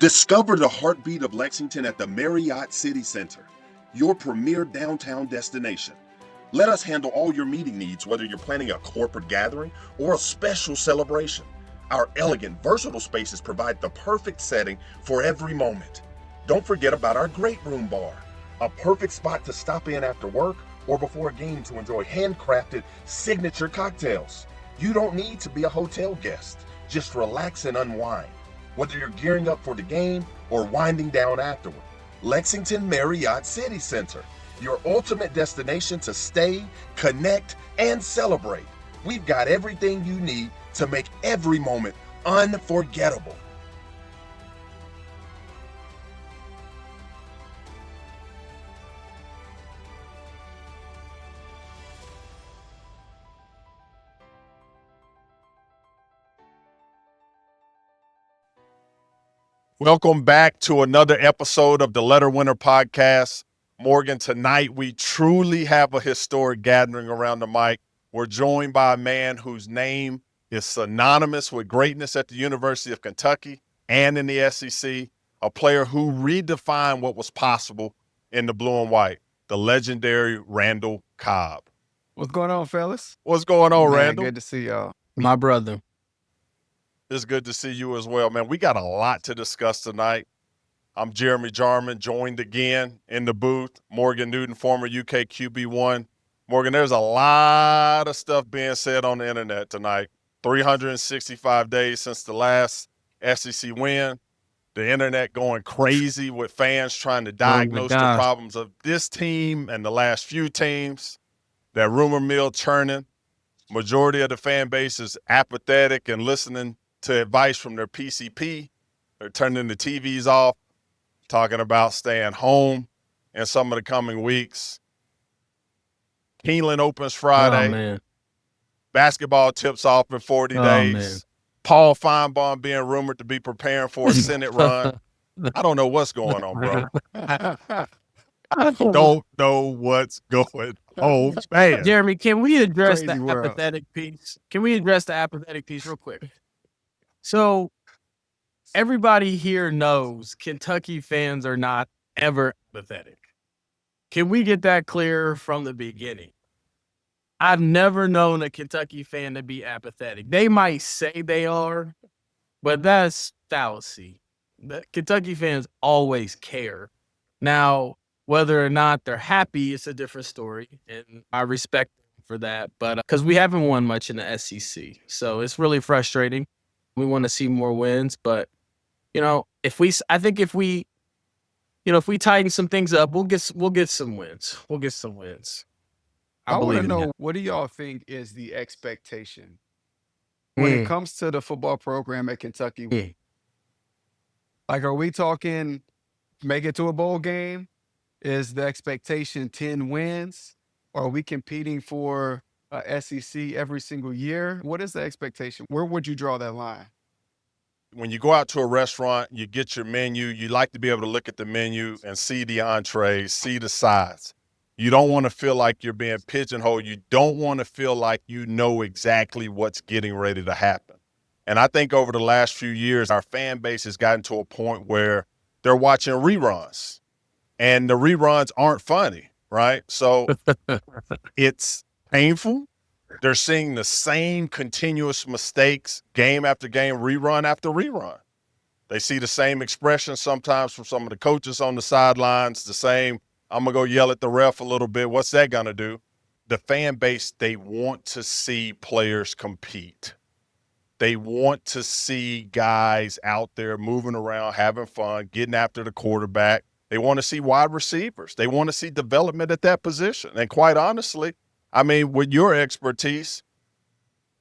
Discover the heartbeat of Lexington at the Marriott City Center, your premier downtown destination. Let us handle all your meeting needs, whether you're planning a corporate gathering or a special celebration. Our elegant, versatile spaces provide the perfect setting for every moment. Don't forget about our great room bar, a perfect spot to stop in after work or before a game to enjoy handcrafted signature cocktails. You don't need to be a hotel guest. Just relax and unwind, whether you're gearing up for the game or winding down afterward. Lexington Marriott City Center, your ultimate destination to stay, connect, and celebrate. We've got everything you need to make every moment unforgettable. Welcome back to another episode of the LetterWinner Podcast. Morgan, tonight we truly have a historic gathering around the mic. We're joined by a man whose name is synonymous with greatness at the University of Kentucky and in the SEC, a player who redefined what was possible in the blue and white, the legendary Randall Cobb. What's going on, fellas? What's going on, Randall? Good to see y'all. My brother. It's good to see you as well, man. We got a lot to discuss tonight. I'm Jarmon, joined again in the booth. Morgan Newton, former UK QB1. Morgan, there's a lot of stuff being said on the internet tonight. 365 days since the last SEC win. The internet going crazy with fans trying to diagnose the problems of this team and the last few teams. That rumor mill churning. Majority of the fan base is apathetic and listening to advice from their PCP. They're turning the TVs off, talking about staying home in some of the coming weeks. Keeneland opens Friday. Oh, man. Basketball tips off in 40 days. Man. Paul Feinbaum being rumored to be preparing for a Senate run. I don't know what's going on, bro. I don't know what's going on, man. Jeremy, can we address Crazy the world. apathetic piece? Can we address the apathetic piece real quick? So everybody here knows Kentucky fans are not ever apathetic. Can we get that clear from the beginning? I've never known a Kentucky fan to be apathetic. They might say they are, but that's fallacy. The Kentucky fans always care. Now, whether or not they're happy, it's a different story, and I respect them for that. But because we haven't won much in the SEC, so it's really frustrating. We want to see more wins, but if we tighten some things up, we'll get some wins. We'll get some wins. I want believe to in know, that. what do y'all think is the expectation when it comes to the football program at Kentucky? Like, are we talking make it to a bowl game? Is the expectation 10 wins? Or are we competing for SEC every single year? What is the expectation? Where would you draw that line? When you go out to a restaurant, you get your menu, you like to be able to look at the menu and see the entrees, see the sides. You don't want to feel like you're being pigeonholed. You don't want to feel like you know exactly what's getting ready to happen. And I think over the last few years, our fan base has gotten to a point where they're watching reruns, and the reruns aren't funny, right? So it's painful. They're seeing the same continuous mistakes game after game, rerun after rerun. They see the same expression sometimes from some of the coaches on the sidelines, the same, I'm going to go yell at the ref a little bit. What's that going to do? The fan base, they want to see players compete. They want to see guys out there moving around, having fun, getting after the quarterback. They want to see wide receivers. They want to see development at that position. And quite honestly, I mean, with your expertise,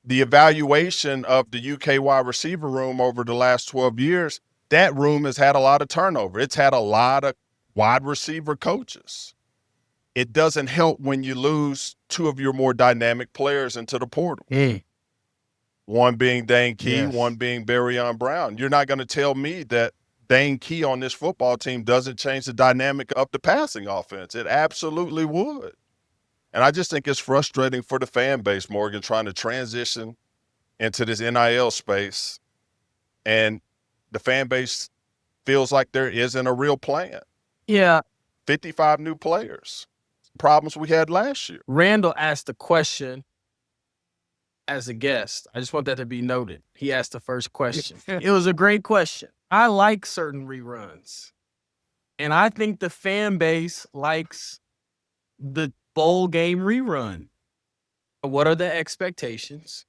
the evaluation of the UK wide receiver room over the last 12 years, that room has had a lot of turnover. It's had a lot of wide receiver coaches. It doesn't help when you lose two of your more dynamic players into the portal. One being Dane Key, one being Barryon Brown. You're not going to tell me that Dane Key on this football team doesn't change the dynamic of the passing offense. It absolutely would. And I just think it's frustrating for the fan base, Morgan, trying to transition into this NIL space. And the fan base feels like there isn't a real plan. Yeah. 55 new players. Problems we had last year. Randall asked the question as a guest. I just want that to be noted. He asked the first question. It was a great question. I like certain reruns. And I think the fan base likes the bowl game rerun. What are the expectations?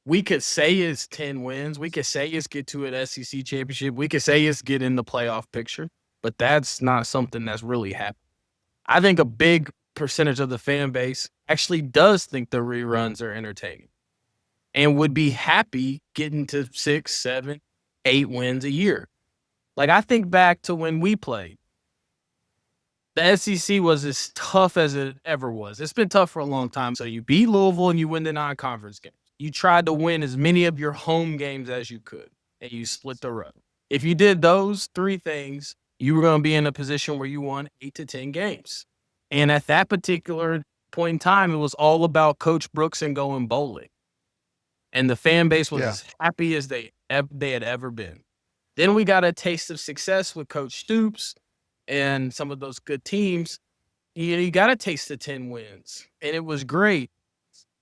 We could say it's 10 wins. We could say it's get to an SEC championship. We could say it's get in the playoff picture. But that's not something that's really happening. I think a big percentage of the fan base actually does think the reruns are entertaining and would be happy getting to 6, 7, 8 wins a year. Like, I think back to when we played. The SEC was as tough as it ever was. It's been tough for a long time. So you beat Louisville and you win the non-conference game. You tried to win as many of your home games as you could, and you split the road. If you did those 3 things, you were going to be in a position where you won 8 to 10 games. And at that particular point in time, it was all about Coach Brooks and going bowling. And the fan base was as happy as they had ever been. Then we got a taste of success with Coach Stoops and some of those good teams. You got a taste of 10 wins, and it was great.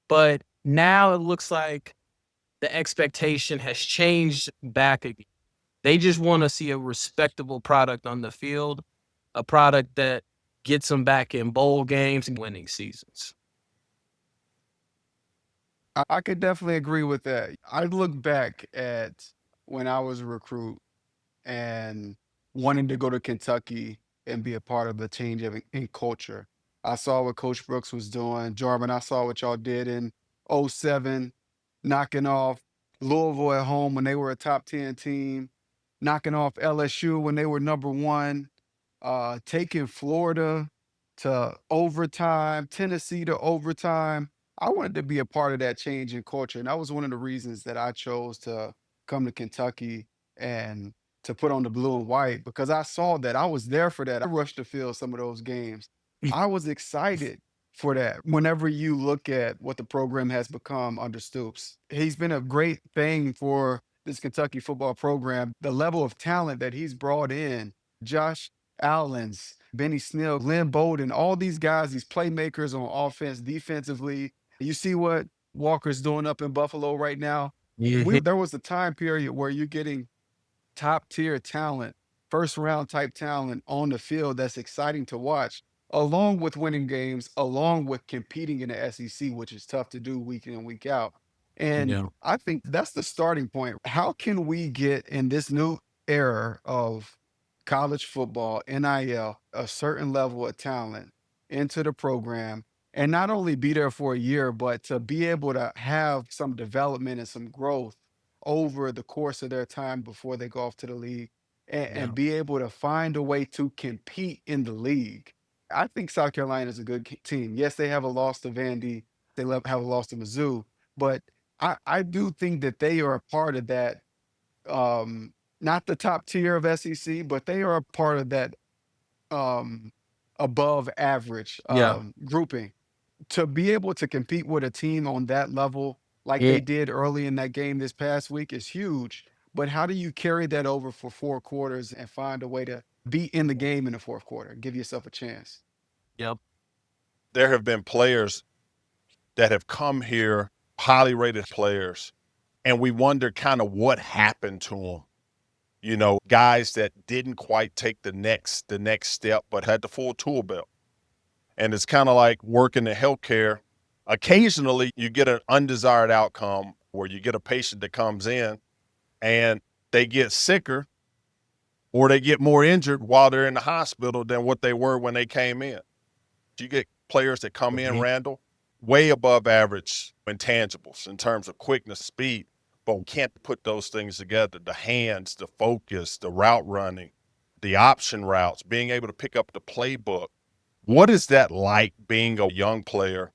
But now it looks like the expectation has changed back again. They just want to see a respectable product on the field, a product that gets them back in bowl games and winning seasons. I could definitely agree with that. I look back at when I was a recruit and wanting to go to Kentucky and be a part of the change in culture. I saw what Coach Brooks was doing. Jarmon, I saw what y'all did in '07, knocking off Louisville at home when they were a top 10 team, knocking off LSU when they were number 1, taking Florida to overtime, Tennessee to overtime. I wanted to be a part of that change in culture. And that was one of the reasons that I chose to come to Kentucky and to put on the blue and white, because I saw that. I was there for that. I rushed the field some of those games. I was excited for that. Whenever you look at what the program has become under Stoops, he's been a great thing for this Kentucky football program. The level of talent that he's brought in, Josh Allen's, Benny Snell, Lynn Bowden, all these guys, these playmakers on offense, defensively. You see what Walker's doing up in Buffalo right now? There was a time period where you're getting top tier talent, first round type talent on the field that's exciting to watch, along with winning games, along with competing in the SEC, which is tough to do week in and week out. And I think that's the starting point. How can we get in this new era of college football, NIL, a certain level of talent into the program, and not only be there for a year, but to be able to have some development and some growth over the course of their time before they go off to the league, and be able to find a way to compete in the league. I think South Carolina is a good team. Yes, they have a loss to Vandy. They have a loss to Mizzou. But I do think that they are a part of that, not the top tier of SEC, but they are a part of that above average grouping. To be able to compete with a team on that level like they did early in that game this past week is huge. But how do you carry that over for 4 quarters and find a way to be in the game in the 4th quarter? Give yourself a chance. Yep. There have been players that have come here, highly rated players, and we wonder kind of what happened to them. You know, guys that didn't quite take the next step, but had the full tool belt. And it's kind of like working in healthcare. Occasionally, you get an undesired outcome where you get a patient that comes in and they get sicker or they get more injured while they're in the hospital than what they were when they came in. You get players that come in, Randall, way above average intangibles in terms of quickness, speed, but we can't put those things together. The hands, the focus, the route running, the option routes, being able to pick up the playbook. What is that like being a young player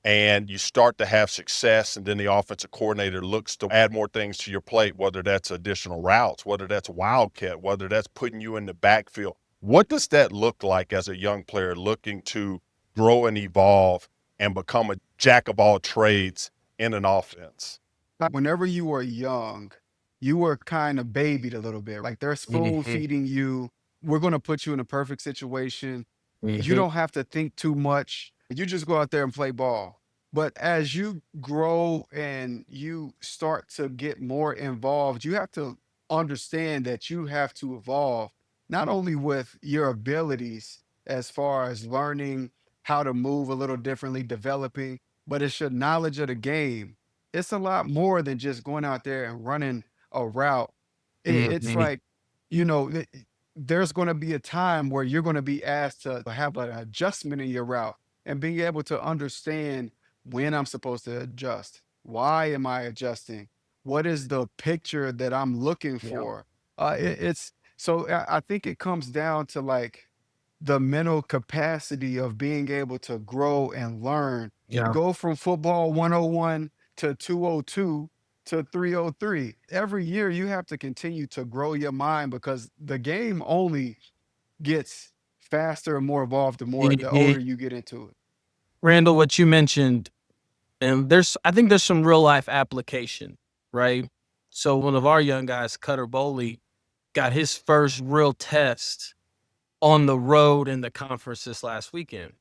and you start to have success and then the offensive coordinator looks to add more things to your plate, whether that's additional routes, whether that's wildcat, whether that's putting you in the backfield? What does that look like as a young player looking to grow and evolve and become a jack of all trades in an offense? Whenever you are young, you were kind of babied a little bit. Like they're spoon feeding you. We're going to put you in a perfect situation. You don't have to think too much. You just go out there and play ball. But as you grow and you start to get more involved, you have to understand that you have to evolve not only with your abilities as far as learning how to move a little differently, developing, but it's your knowledge of the game. It's a lot more than just going out there and running a route. It's like, you know, there's going to be a time where you're going to be asked to have an adjustment in your route and being able to understand when I'm supposed to adjust. Why am I adjusting? What is the picture that I'm looking for? It's so I think it comes down to like the mental capacity of being able to grow and learn. Yeah. Go from football 101 to 202 to 303. Every year you have to continue to grow your mind because the game only gets faster and more evolved the older you get into it. Randall, what you mentioned, and I think there's some real life application, right? So one of our young guys, Cutter Bowley, got his first real test on the road in the conference this last weekend.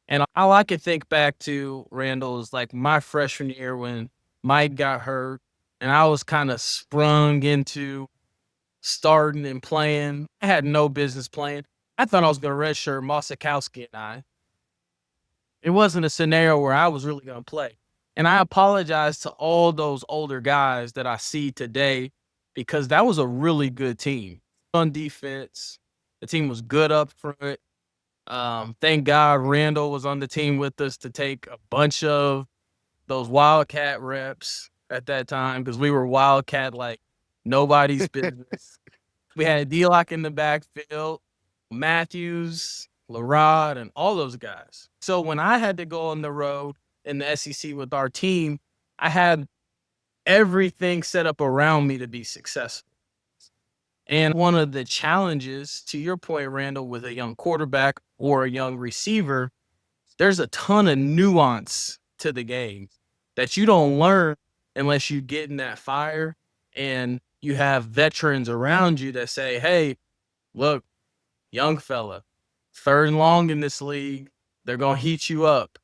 And all I could think back to, Randall, is like my freshman year when Mike got hurt and I was kind of sprung into starting and playing. I had no business playing. I thought I was going to redshirt Mosikowski and I. It wasn't a scenario where I was really going to play. And I apologize to all those older guys that I see today because that was a really good team. On defense, the team was good up front. Thank God Randall was on the team with us to take a bunch of those Wildcat reps at that time because we were Wildcat like nobody's business. We had D-Lock in the backfield, Matthews, LaRod, and all those guys. So when I had to go on the road in the SEC with our team, I had everything set up around me to be successful. And one of the challenges, to your point, Randall, with a young quarterback or a young receiver, there's a ton of nuance to the game that you don't learn unless you get in that fire and you have veterans around you that say, hey, look, young fella, 3rd and long in this league, they're going to heat you up.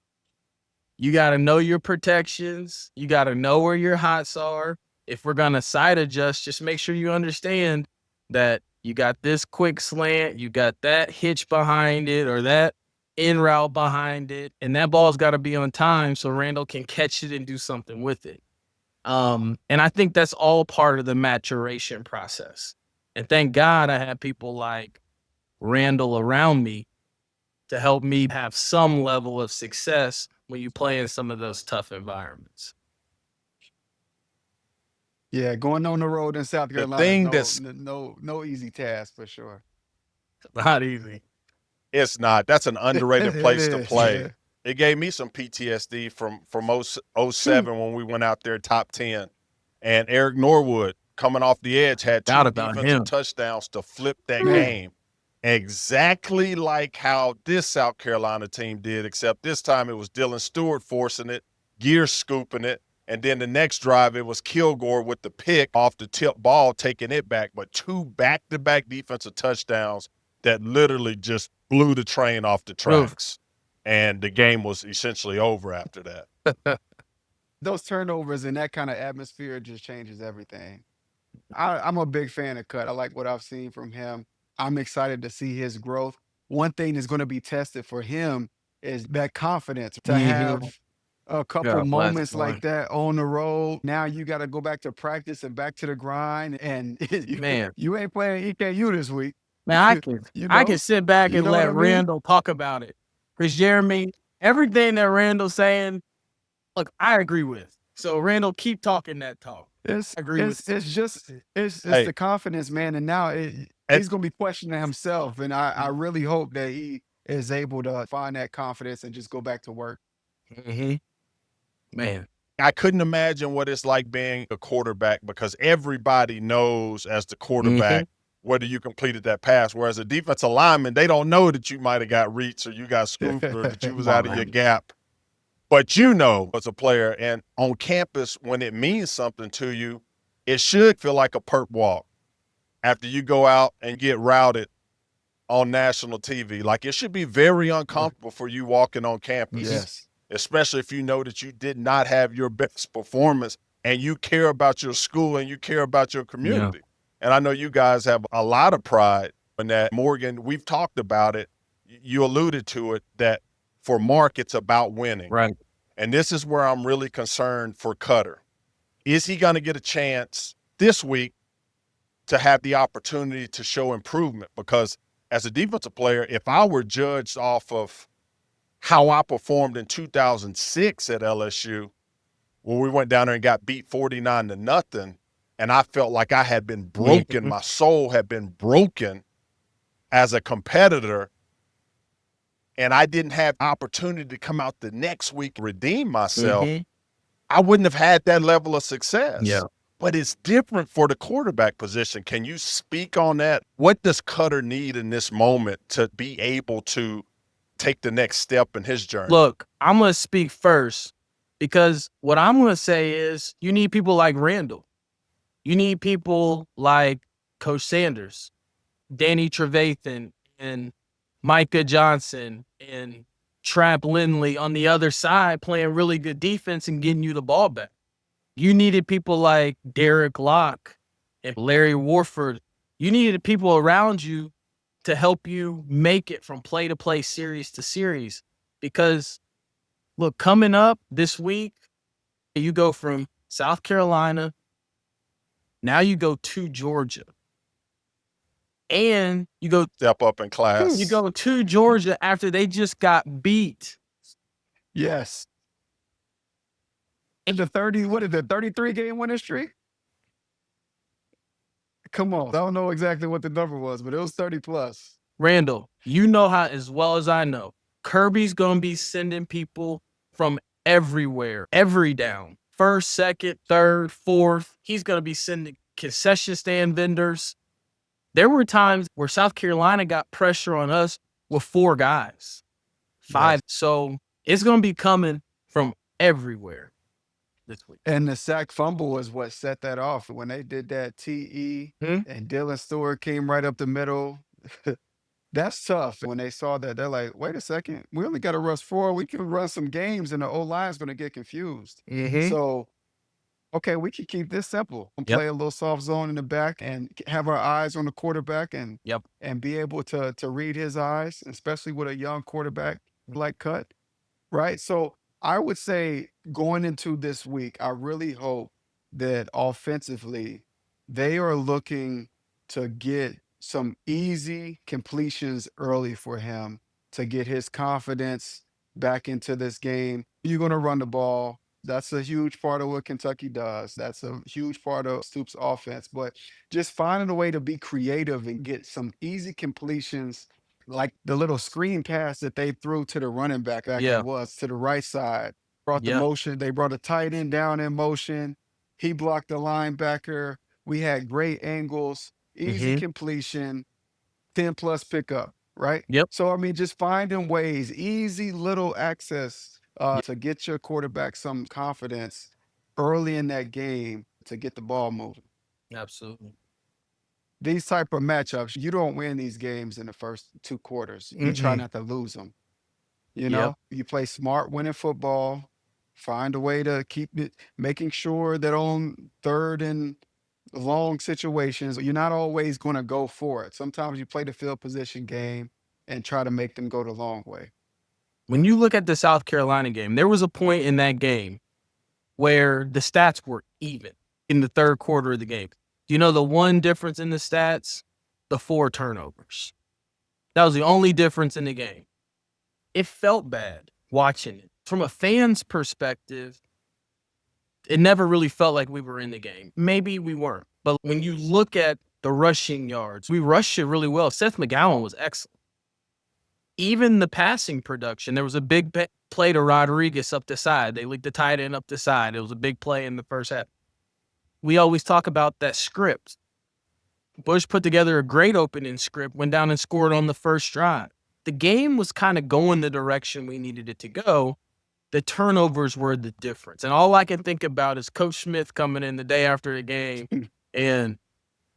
You got to know your protections. You got to know where your hots are. If we're going to side adjust, just make sure you understand that you got this quick slant, you got that hitch behind it or that in route behind it, and that ball's got to be on time so Randall can catch it and do something with it. And I think that's all part of the maturation process. And thank God I had people like Randall around me to help me have some level of success when you play in some of those tough environments. Yeah, going on the road in South Carolina is no easy task for sure. Not easy. It's not. That's an underrated place to play. Yeah. It gave me some PTSD from 07 when we went out there top 10. And Eric Norwood, coming off the edge, had 2 defensive touchdowns to flip that game. Exactly like how this South Carolina team did, except this time it was Dylan Stewart forcing it, Gear scooping it, and then the next drive it was Kilgore with the pick off the tip ball, taking it back. But 2 back-to-back defensive touchdowns that literally just blew the train off the tracks. And the game was essentially over after that. Those turnovers and that kind of atmosphere just changes everything. I'm a big fan of Cut. I like what I've seen from him. I'm excited to see his growth. One thing that's going to be tested for him is that confidence to have a couple moments like that on the road. Now you got to go back to practice and back to the grind. And you ain't playing EKU this week. Man, I can sit back and let Randall talk about it. Because Jeremy, everything that Randall's saying, look, I agree with. So Randall, keep talking that talk. It's the confidence, man. And now he's going to be questioning himself. And I really hope that he is able to find that confidence and just go back to work. Man, I couldn't imagine what it's like being a quarterback because everybody knows as the quarterback whether you completed that pass. Whereas a defensive lineman, they don't know that you might have got reached or you got scooped or that you was out of your gap. But you know as a player, and on campus, when it means something to you, it should feel like a perp walk after you go out and get routed on national TV. Like, it should be very uncomfortable for you walking on campus. Yes. Especially if you know that you did not have your best performance and you care about your school and you care about your community. Yeah. And I know you guys have a lot of pride in that. Morgan, we've talked about it. You alluded to it, that for Mark, it's about winning. Right. And this is where I'm really concerned for Cutter. Is he going to get a chance this week to have the opportunity to show improvement? Because as a defensive player, if I were judged off of how I performed in 2006 at LSU, when we went down there and got beat 49-0, and I felt like I had been broken, my soul had been broken as a competitor, and I didn't have opportunity to come out the next week and redeem myself, I wouldn't have had that level of success. Yeah. But it's different for the quarterback position. Can you speak on that? What does Cutter need in this moment to be able to take the next step in his journey? Look, I'm going to speak first, because what I'm going to say is you need people like Randall. You need people like Coach Sanders, Danny Trevathan, and Micah Johnson, and Trap Lindley on the other side playing really good defense and getting you the ball back. You needed people like Derek Locke and Larry Warford. You needed people around you to help you make it from play to play, series to series. Because, look, coming up this week, you go from South Carolina, now you go to Georgia. And you go step up in class. You go to Georgia after they just got beat. Yes. In the 33 game winning streak? Come on. I don't know exactly what the number was, but it was 30 plus. Randall, you know how, as well as I know, Kirby's going to be sending people from everywhere, every down. First, second, third, fourth. He's going to be sending concession stand vendors. There were times where South Carolina got pressure on us with 4 guys, 5. Yes. So it's going to be coming from everywhere this week. And the sack fumble was what set that off. When they did that TE and Dylan Stewart came right up the middle. That's tough. When they saw that, they're like, wait a second. We only got to rush 4. We can run some games and the O-line's going to get confused. So, okay, we can keep this simple and play a little soft zone in the back and have our eyes on the quarterback and be able to read his eyes, especially with a young quarterback like Cut, right? So I would say going into this week, I really hope that offensively they are looking to get some easy completions early for him to get his confidence back into this game. You're going to run the ball. That's a huge part of what Kentucky does. That's a huge part of Stoops' offense. But just finding a way to be creative and get some easy completions, like the little screen pass that they threw to the running back it was to the right side. Brought the motion. They brought a tight end down in motion. He blocked the linebacker. We had great angles, easy completion, 10-plus pickup, right? So, I mean, just finding ways, easy little access to get your quarterback some confidence early in that game to get the ball moving. Absolutely. These type of matchups, you don't win these games in the first 2 quarters. You try not to lose them. You know, you play smart winning football, find a way to keep it, making sure that on 3rd and long situations, you're not always going to go for it. Sometimes you play the field position game and try to make them go the long way. When you look at the South Carolina game, there was a point in that game where the stats were even in the 3rd quarter of the game. You know the one difference in the stats? The 4 turnovers. That was the only difference in the game. It felt bad watching it. From a fan's perspective, it never really felt like we were in the game. Maybe we weren't. But when you look at the rushing yards, we rushed it really well. Seth McGowan was excellent. Even the passing production, there was a big play to Rodriguez up the side. They leaked the tight end up the side. It was a big play in the first half. We always talk about that script. Bush put together a great opening script, went down and scored on the first drive. The game was kind of going the direction we needed it to go. the turnovers were the difference. And all I can think about is Coach Smith coming in the day after the game and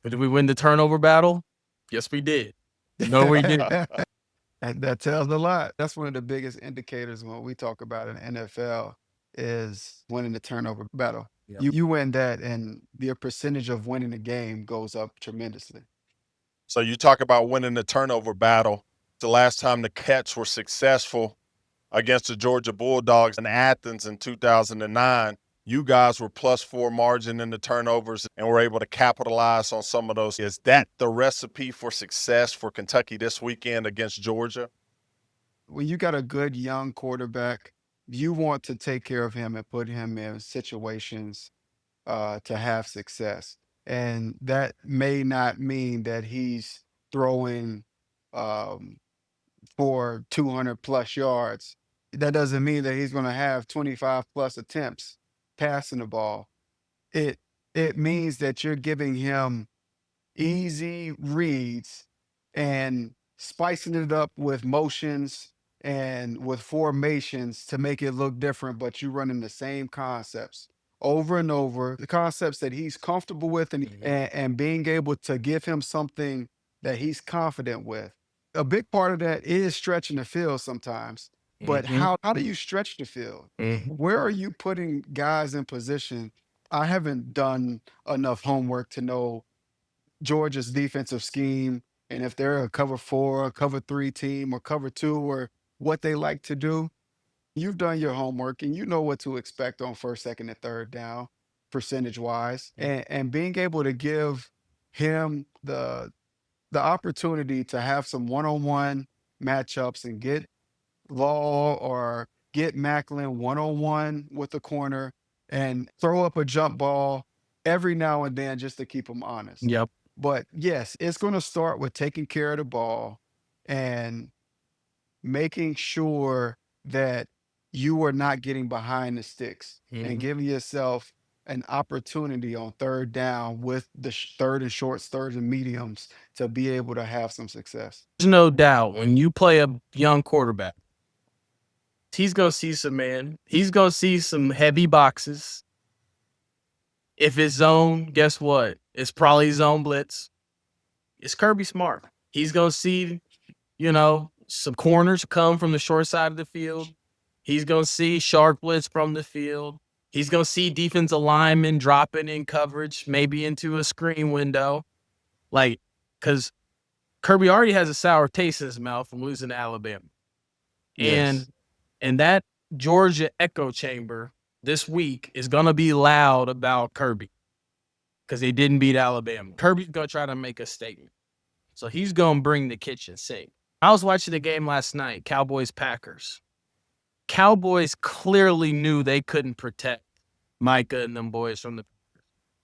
did we win the turnover battle? Yes, we did. No, we didn't. And that tells a lot. That's one of the biggest indicators when we talk about an NFL is winning the turnover battle. Yep. You win that, and your percentage of winning the game goes up tremendously. So you talk about winning the turnover battle. The last time the Cats were successful against the Georgia Bulldogs in Athens in 2009, you guys were +4 margin in the turnovers and were able to capitalize on some of those. Is that the recipe for success for Kentucky this weekend against Georgia? When you got a good young quarterback, you want to take care of him and put him in situations to have success. And that may not mean that he's throwing um, for 200 plus yards. That doesn't mean that he's going to have 25 plus attempts passing the ball. It means that you're giving him easy reads and spicing it up with motions and with formations to make it look different, but you running the same concepts over and over, the concepts that he's comfortable with, and being able to give him something that he's confident with. A big part of that is stretching the field sometimes. But how do you stretch the field? Where are you putting guys in position? I haven't done enough homework to know Georgia's defensive scheme and if they're a cover 4, a cover 3 team, or cover 2, or what they like to do. You've done your homework and you know what to expect on first, second, and third down, percentage wise, and being able to give him the opportunity to have some one-on-one matchups and get Law or get Macklin one-on-one with the corner and throw up a jump ball every now and then just to keep them honest. Yep. But yes, it's going to start with taking care of the ball and making sure that you are not getting behind the sticks and giving yourself an opportunity on third down with the third and shorts, thirds and mediums to be able to have some success. There's no doubt when you play a young quarterback, he's going to see some man. He's going to see some heavy boxes. If it's zone, guess what? It's probably zone blitz. It's Kirby Smart. He's going to see, some corners come from the short side of the field. He's going to see sharp blitz from the field. He's going to see defensive linemen dropping in coverage, maybe into a screen window. Because Kirby already has a sour taste in his mouth from losing to Alabama. Yes. And that Georgia echo chamber this week is going to be loud about Kirby because they didn't beat Alabama. Kirby's going to try to make a statement. So he's going to bring the kitchen sink. I was watching the game last night, Cowboys-Packers. Cowboys clearly knew they couldn't protect Micah and them boys from the Packers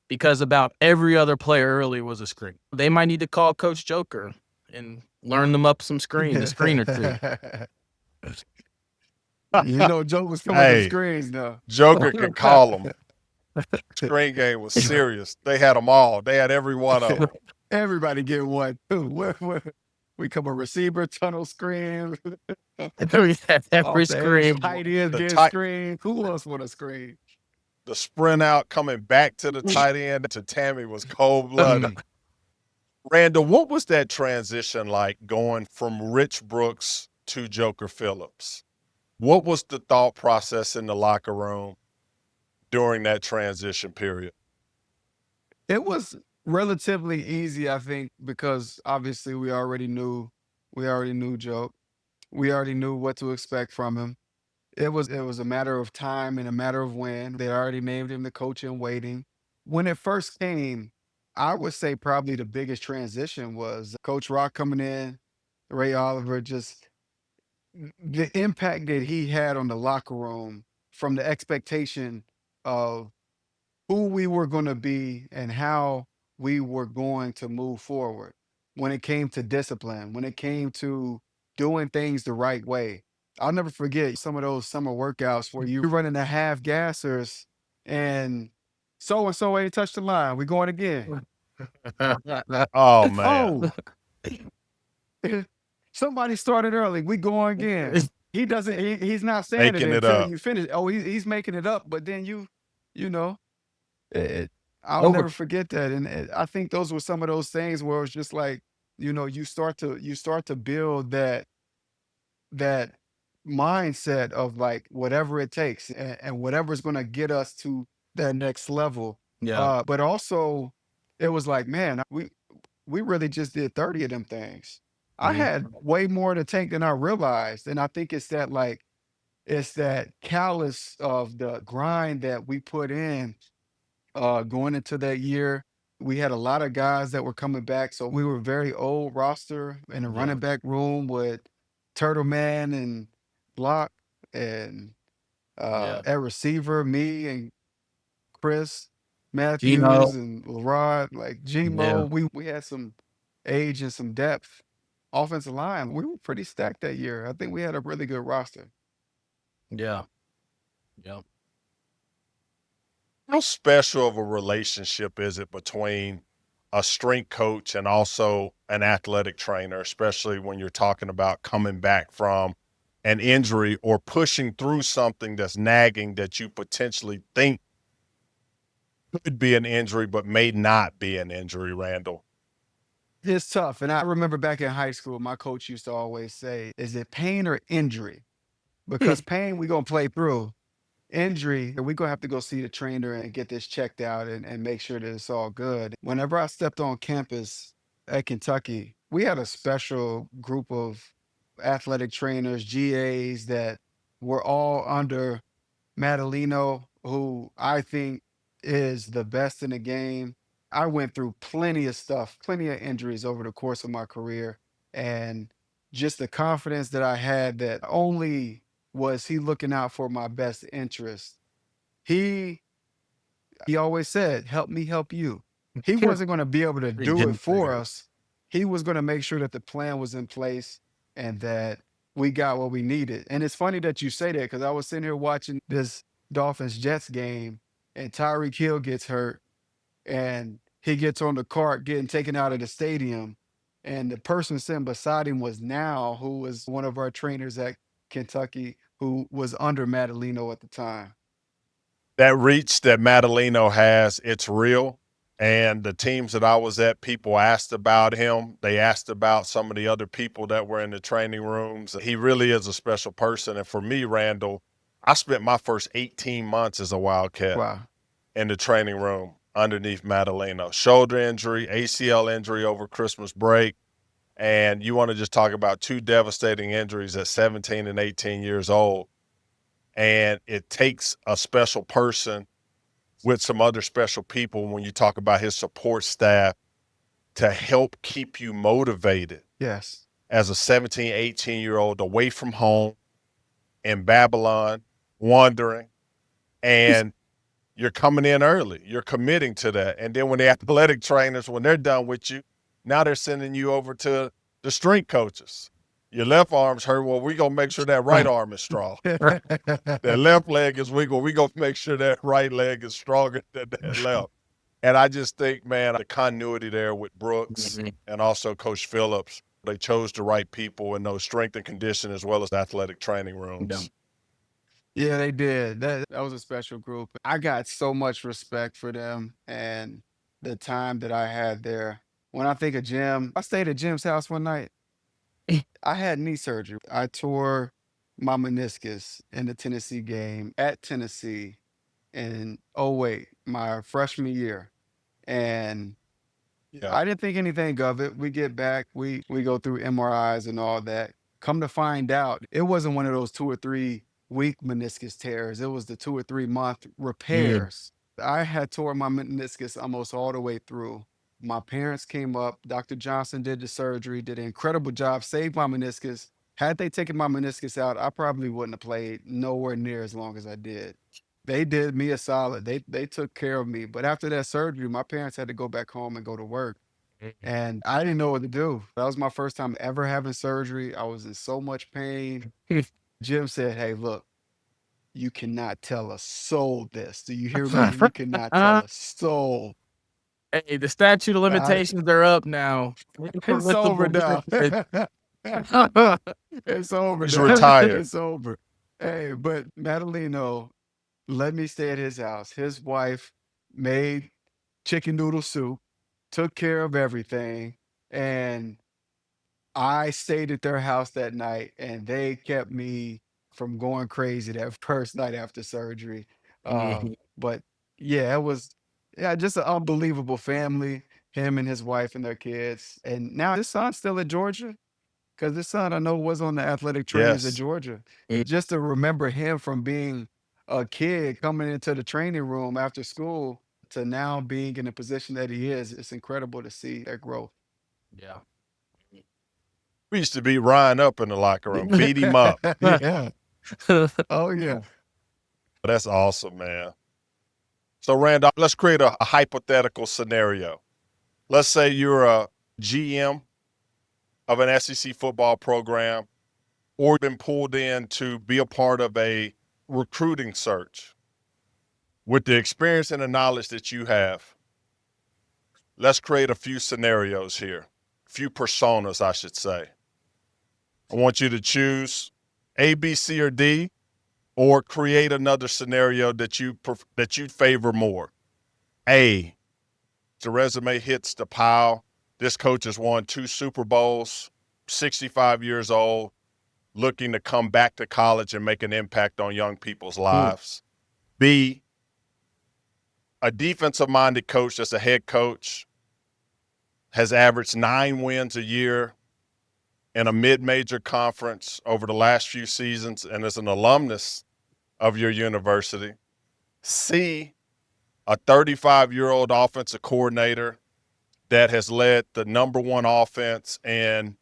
because about every other player early was a screen. They might need to call Coach Joker and learn them up a screen or two. Joker's coming to screens now. Joker can call them. Screen game was serious. They had them all. They had every one of them. Everybody get one too. We come a receiver, tunnel screen. Every screen. Tight ends get a screen. Who else want a screen? The sprint out coming back to the tight end to Tammy was cold-blooded. Randall, what was that transition like going from Rich Brooks to Joker Phillips? What was the thought process in the locker room during that transition period? It was relatively easy, I think, because obviously we already knew Joke. We already knew what to expect from him. It was a matter of time and a matter of when. They already named him the coach in waiting. When it first came, I would say probably the biggest transition was Coach Rock coming in, Ray Oliver, just the impact that he had on the locker room from the expectation of who we were going to be and how we were going to move forward when it came to discipline, when it came to doing things the right way. I'll never forget some of those summer workouts where you're running the half gassers and so ain't touched the line. We're going again. Oh, man. Somebody started early. We going again. he doesn't. He's not saying Making it it until up. you finish. Oh, he's making it up, but then you know, I'll Over. never forget that. And I think those were some of those things where it's just like, you start to build that mindset of like whatever it takes and whatever's going to get us to that next level. Yeah. But also, it was like, man, we really just did 30 of them things. I had way more in the tank than I realized, and I think it's that callous of the grind that we put in going into that year. We had a lot of guys that were coming back, so we were very old roster in the Yeah. running back room with Turtle Man and Block and Yeah. at receiver, me and Chris Gino. Matthews and Rod, like Yeah. Gmo. We had some age and some depth. Offensive line, we were pretty stacked that year. I think we had a really good roster. Yeah. Yeah. How special of a relationship is it between a strength coach and also an athletic trainer, especially when you're talking about coming back from an injury or pushing through something that's nagging that you potentially think could be an injury but may not be an injury, Randall? It's tough. And I remember back in high school, my coach used to always say, is it pain or injury? Because pain, we're going to play through. Injury, we're going to have to go see the trainer and get this checked out and make sure that it's all good. Whenever I stepped on campus at Kentucky, we had a special group of athletic trainers, GAs that were all under Madaleno, who I think is the best in the game. I went through plenty of stuff, plenty of injuries over the course of my career. And just the confidence that I had that only was he looking out for my best interest. He always said, help me help you. He wasn't going to be able to do it for us. He was going to make sure that the plan was in place and that we got what we needed. And it's funny that you say that because I was sitting here watching this Dolphins Jets game and Tyreek Hill gets hurt and he gets on the cart getting taken out of the stadium. And the person sitting beside him was Now, who was one of our trainers at Kentucky, who was under Madaleno at the time. That reach that Madaleno has, it's real. And the teams that I was at, people asked about him. They asked about some of the other people that were in the training rooms. He really is a special person. And for me, Randall, I spent my first 18 months as a Wildcat Wow. in the training room underneath Madaleno. Shoulder injury, ACL injury over Christmas break. And you want to just talk about two devastating injuries at 17 and 18 years old. And it takes a special person with some other special people when you talk about his support staff to help keep you motivated Yes. as a 17, 18-year-old away from home in Babylon, wandering, and you're coming in early. You're committing to that. And then when the athletic trainers, when they're done with you, now they're sending you over to the strength coaches. Your left arm's hurt. Well, we're going to make sure that right arm is strong. That left leg is weak. Well, we're going to make sure that right leg is stronger than that left. And I just think, man, the continuity there with Brooks and also Coach Phillips, they chose the right people in those strength and condition as well as athletic training rooms. Yeah, they did. That was a special group. I got so much respect for them and the time that I had there. When I think of Jim, I stayed at Jim's house one night. I had knee surgery. I tore my meniscus in the Tennessee game at Tennessee in 08, my freshman year. And I didn't think anything of it. We get back, we go through MRIs and all that. Come to find out, it wasn't one of those 2 or 3 week meniscus tears. It was the 2 or 3 month repairs. I had tore my meniscus almost all the way through. My parents came up. Dr. Johnson did the surgery, did an incredible job, saved my meniscus. Had they taken my meniscus out, I probably wouldn't have played nowhere near as long as I did. They did me a solid. They took care of me. But after that surgery, my parents had to go back home and go to work. And I didn't know what to do. That was my first time ever having surgery. I was in so much pain. Jim said, hey, look, you cannot tell a soul this. Do you hear me? You cannot tell a soul. Hey, the statute of limitations are up now. It's over now. It's over. He's now. retired. It's over. Hey, but Madaleno let me stay at his house. His wife made chicken noodle soup, took care of everything, and I stayed at their house that night, and they kept me from going crazy that first night after surgery. But yeah, it was just an unbelievable family. Him and his wife and their kids, and now his son's still at Georgia because his son I know was on the athletic trainers at Yes. Georgia. Just to remember him from being a kid coming into the training room after school to now being in the position that he is, it's incredible to see that growth. Yeah. We used to beat Ryan up in the locker room, beat him up. Yeah. Oh yeah. That's awesome, man. So, Randall, let's create a hypothetical scenario. Let's say you're a GM of an SEC football program or been pulled in to be a part of a recruiting search. With the experience and the knowledge that you have, let's create a few scenarios here, a few personas, I should say. I want you to choose A, B, C, or D, or create another scenario that you favor more. A, the resume hits the pile. This coach has won 2 Super Bowls, 65 years old, looking to come back to college and make an impact on young people's lives. B, a defensive-minded coach that's a head coach, has averaged 9 wins a year in a mid-major conference over the last few seasons and is an alumnus of your university. C, a 35-year-old offensive coordinator that has led the #1 offense in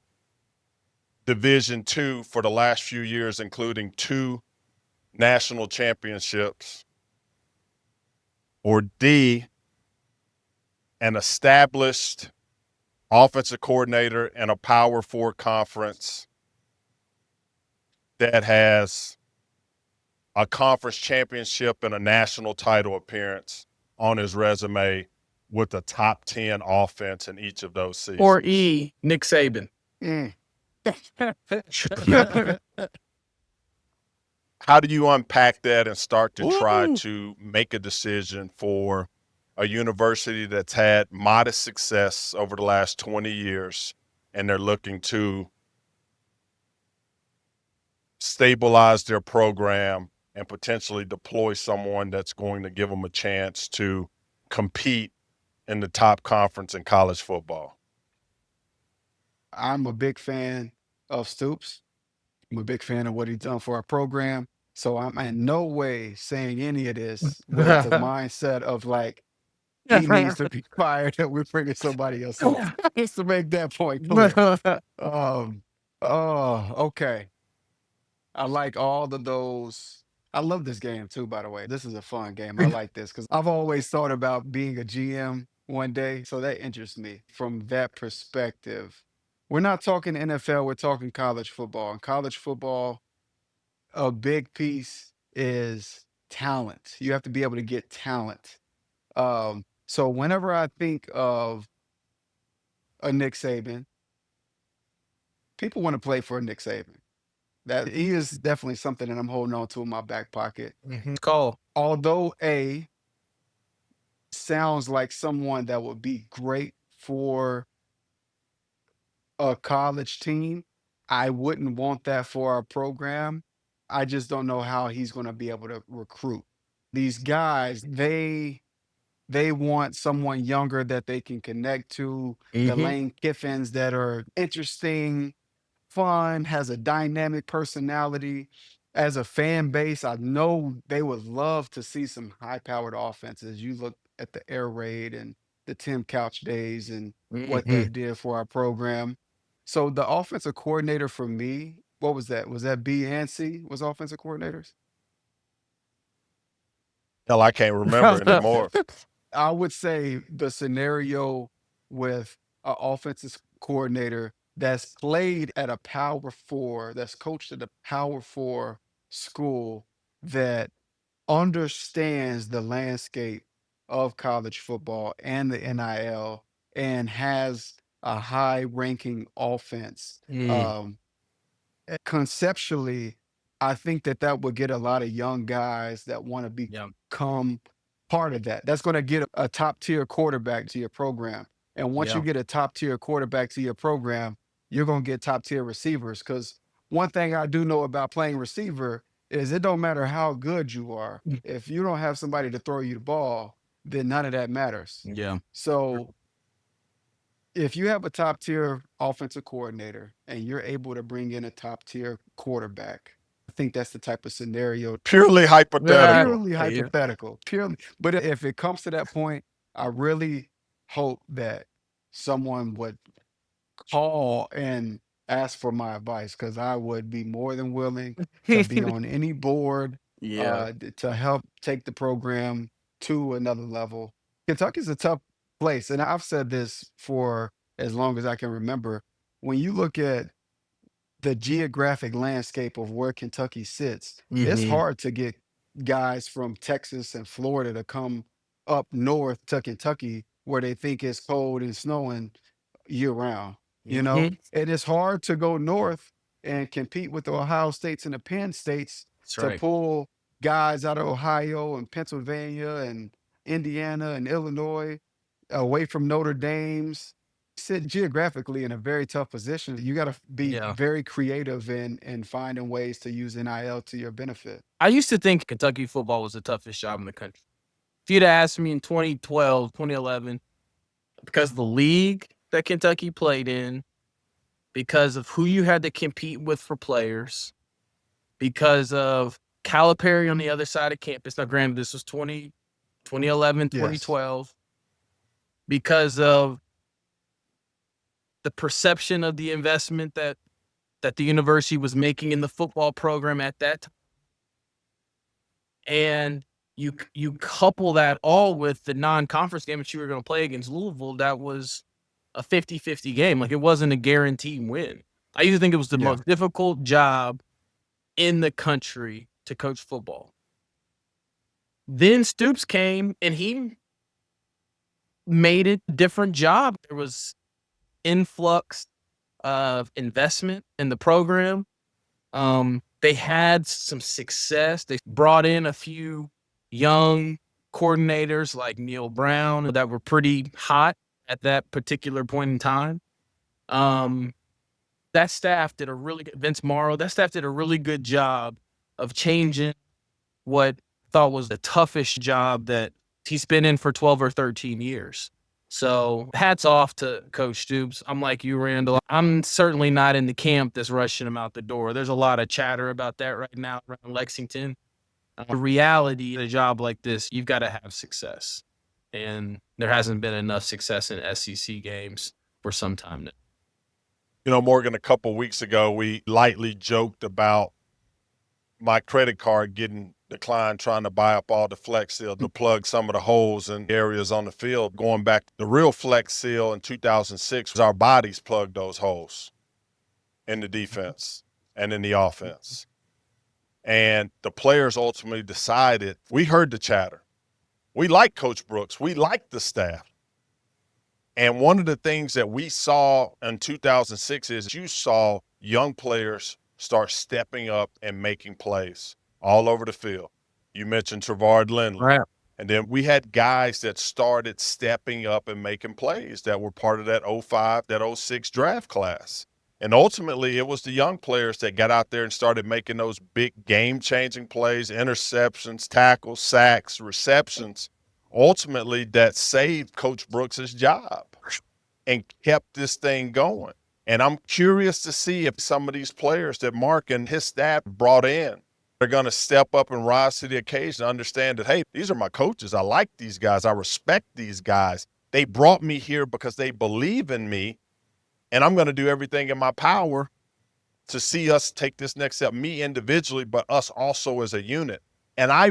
Division II for the last few years, including 2 national championships. Or D, an established offensive coordinator in a Power 4 conference that has a conference championship and a national title appearance on his resume with a top 10 offense in each of those seasons. Or E, Nick Saban. How do you unpack that and start to try to make a decision for a university that's had modest success over the last 20 years and they're looking to stabilize their program and potentially deploy someone that's going to give them a chance to compete in the top conference in college football? I'm a big fan of Stoops. I'm a big fan of what he's done for our program. So I'm in no way saying any of this with the mindset of like he needs to be fired and we're bringing somebody else in. Just to make that point clear. Okay. I like all of those. I love this game too, by the way. This is a fun game. I like this because I've always thought about being a GM one day. So that interests me from that perspective. We're not talking NFL, we're talking college football. And college football, a big piece is talent. You have to be able to get talent. So whenever I think of a Nick Saban, people want to play for a Nick Saban. That he is definitely something that I'm holding on to in my back pocket. Call. Although A sounds like someone that would be great for a college team, I wouldn't want that for our program. I just don't know how he's going to be able to recruit. These guys, they want someone younger that they can connect to, the Lane Kiffins that are interesting, fun, has a dynamic personality. As a fan base, I know they would love to see some high-powered offenses. You look at the air raid and the Tim Couch days and what that did for our program. So the offensive coordinator for me, what was that? Was that B and C was offensive coordinators? Hell, I can't remember anymore. I would say the scenario with an offensive coordinator that's played at a Power 4, that's coached at a Power 4 school that understands the landscape of college football and the NIL and has a high-ranking offense. Mm. Conceptually, I think that would get a lot of young guys that want to Yeah. become part of that. That's going to get a top-tier quarterback to your program. And once you Yeah. get a top-tier quarterback to your program, you're going to get top-tier receivers. Because one thing I do know about playing receiver is it don't matter how good you are. If you don't have somebody to throw you the ball, then none of that matters. Yeah. So if you have a top tier offensive coordinator and you're able to bring in a top tier quarterback, I think that's the type of scenario, Purely Yeah. hypothetical. purely Yeah. hypothetical, purely. But if it comes to that point, I really hope that someone would call and ask for my advice because I would be more than willing to be on any board Yeah. to help take the program to another level. Kentucky's a tough place, and I've said this for as long as I can remember. When you look at the geographic landscape of where Kentucky sits, it's Mm-hmm. hard to get guys from Texas and Florida to come up north to Kentucky where they think it's cold and snowing year round, you know? Mm-hmm. And it's hard to go north and compete with the Ohio States and the Penn States That's to right. pull guys out of Ohio and Pennsylvania and Indiana and Illinois away from Notre Dame's sit geographically in a very tough position. You got to be Yeah. very creative in finding ways to use NIL to your benefit. I used to think Kentucky football was the toughest job in the country. If you'd asked me in 2012, 2011, because of the league that Kentucky played in, because of who you had to compete with for players, because of Calipari on the other side of campus. Now, granted, this was 2011, Yes. 2012, because of the perception of the investment that the university was making in the football program at that time. And you couple that all with the non-conference game that you were going to play against Louisville, that was a 50-50 game. Like, it wasn't a guaranteed win. I used to think it was the Yeah. most difficult job in the country to coach football. Then Stoops came and he made it a different job. There was influx of investment in the program. They had some success. They brought in a few young coordinators like Neil Brown that were pretty hot at that particular point in time. That staff did a really good, Vince Morrow, that staff did a really good job of changing what I thought was the toughest job that he's been in for 12 or 13 years. So hats off to Coach Stoops. I'm like you, Randall. I'm certainly not in the camp that's rushing him out the door. There's a lot of chatter about that right now around Lexington. The reality of a job like this, you've got to have success. And there hasn't been enough success in SEC games for some time now. You know, Morgan, a couple weeks ago, we lightly joked about my credit card getting declined trying to buy up all the Flex Seal to plug some of the holes in areas on the field. Going back, the real Flex Seal in 2006 was our bodies plugged those holes in the defense and in the offense. And the players ultimately decided, we heard the chatter. We like Coach Brooks. We like the staff. And one of the things that we saw in 2006 is you saw young players start stepping up and making plays all over the field. You mentioned Trevard Lindley. Right. And then we had guys that started stepping up and making plays that were part of that 05, that 06 draft class. And ultimately, it was the young players that got out there and started making those big game-changing plays, interceptions, tackles, sacks, receptions, ultimately that saved Coach Brooks's job and kept this thing going. And I'm curious to see if some of these players that Mark and his staff brought in are going to step up and rise to the occasion, understand that, hey, these are my coaches. I like these guys. I respect these guys. They brought me here because they believe in me, and I'm going to do everything in my power to see us take this next step, me individually, but us also as a unit. And I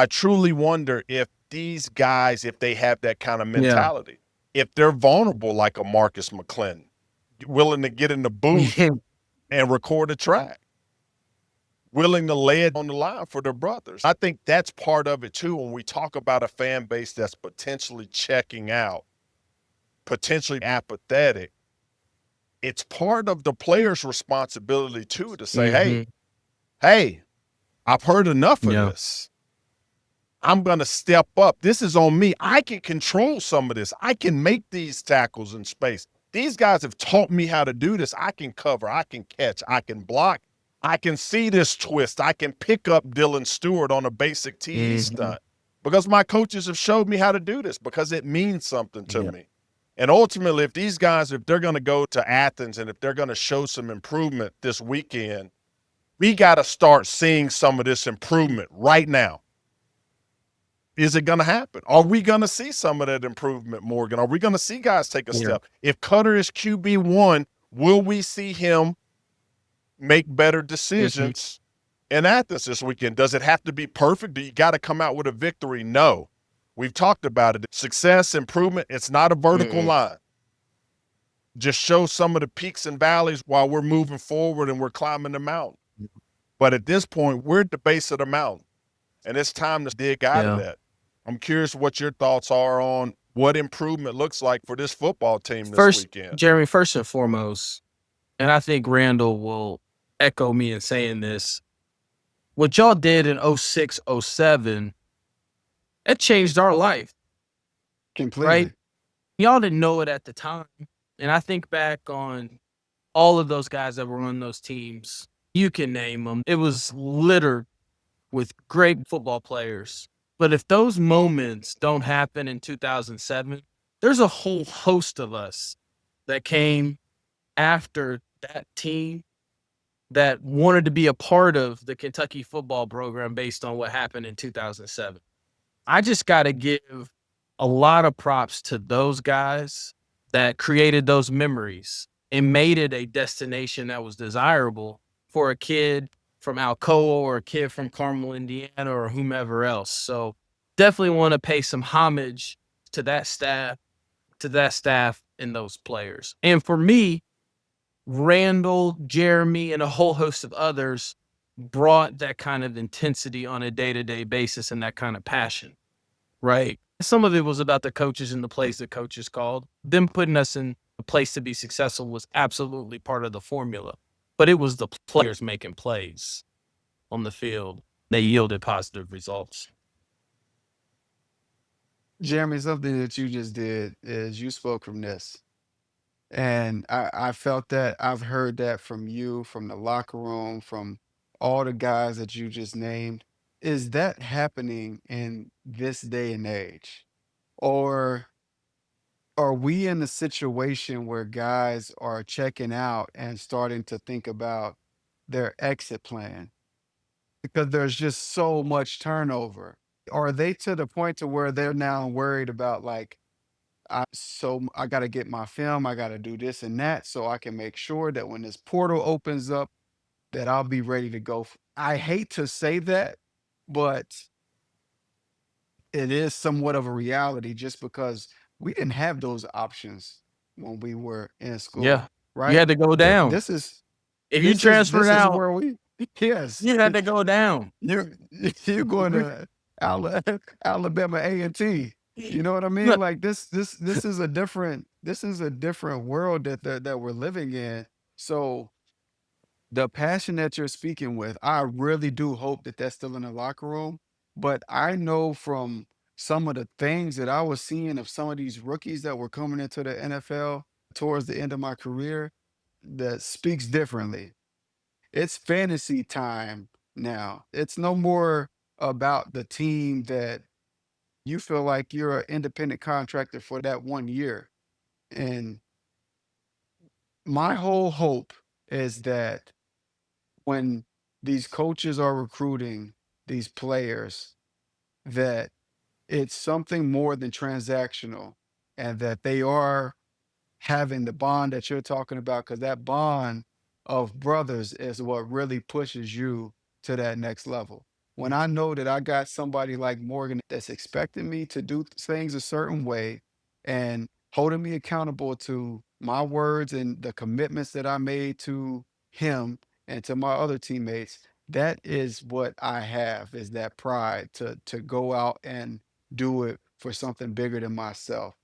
truly wonder if these guys, if they have that kind of mentality, if they're vulnerable like a Marcus McClendon, willing to get in the booth and record a track, willing to lay it on the line for their brothers. I think that's part of it too when we talk about a fan base that's potentially checking out. potentially apathetic, it's part of the player's responsibility too to say, hey, I've heard enough of this. I'm going to step up. This is on me. I can control some of this. I can make these tackles in space. These guys have taught me how to do this. I can cover. I can catch. I can block. I can see this twist. I can pick up Dylan Stewart on a basic TE stunt because my coaches have showed me how to do this because it means something to me. And ultimately, if these guys, if they're going to go to Athens and if they're going to show some improvement this weekend, we got to start seeing some of this improvement right now. Is it going to happen? Are we going to see some of that improvement, Morgan? Are we going to see guys take a step? If Cutter is QB1, will we see him make better decisions in Athens this weekend? Does it have to be perfect? Do you got to come out with a victory? No. We've talked about it. Success, improvement, it's not a vertical line. Just show some of the peaks and valleys while we're moving forward and we're climbing the mountain. But at this point, we're at the base of the mountain, and it's time to dig out of that. I'm curious what your thoughts are on what improvement looks like for this football team this weekend. Jeremy, first and foremost, and I think Randall will echo me in saying this, what y'all did in 06, 07, it changed our life. Completely. Right? Y'all didn't know it at the time. And I think back on all of those guys that were on those teams. You can name them. It was littered with great football players. But if those moments don't happen in 2007, there's a whole host of us that came after that team that wanted to be a part of the Kentucky football program based on what happened in 2007. I just got to give a lot of props to those guys that created those memories and made it a destination that was desirable for a kid from Alcoa or a kid from Carmel, Indiana, or whomever else. So definitely want to pay some homage to that staff and those players. And for me, Randall, Jeremy, and a whole host of others brought that kind of intensity on a day-to-day basis and that kind of passion, right? Some of it was about the coaches and the plays that coaches called. Them putting us in a place to be successful was absolutely part of the formula. But it was the players making plays on the field. They yielded positive results. Jeremy, something that you just did is you spoke from this. And I felt that. I've heard that from you, from the locker room, from all the guys that you just named. Is that happening in this day and age? Or are we in a situation where guys are checking out and starting to think about their exit plan because there's just so much turnover? Are they to the point to where they're now worried about like, I got to get my film, I got to do this and that so I can make sure that when this portal opens up that I'll be ready to go. I hate to say that, but it is somewhat of a reality just because we didn't have those options when we were in school. Yeah. Right. You had to go down. This is If you transferred out, where we yes. you had to go down. You're going to Alabama A&T. You know what I mean? Look. Like this is a different world that we're living in. So the passion that you're speaking with, I really do hope that that's still in the locker room. But I know from some of the things that I was seeing of some of these rookies that were coming into the NFL towards the end of my career that speaks differently. It's fantasy time now. It's no more about the team that you feel like you're an independent contractor for that 1 year. And my whole hope is that when these coaches are recruiting these players, that it's something more than transactional and that they are having the bond that you're talking about, because that bond of brothers is what really pushes you to that next level. When I know that I got somebody like Morgan that's expecting me to do things a certain way and holding me accountable to my words and the commitments that I made to him and to my other teammates, that is what I have, is that pride to go out and do it for something bigger than myself.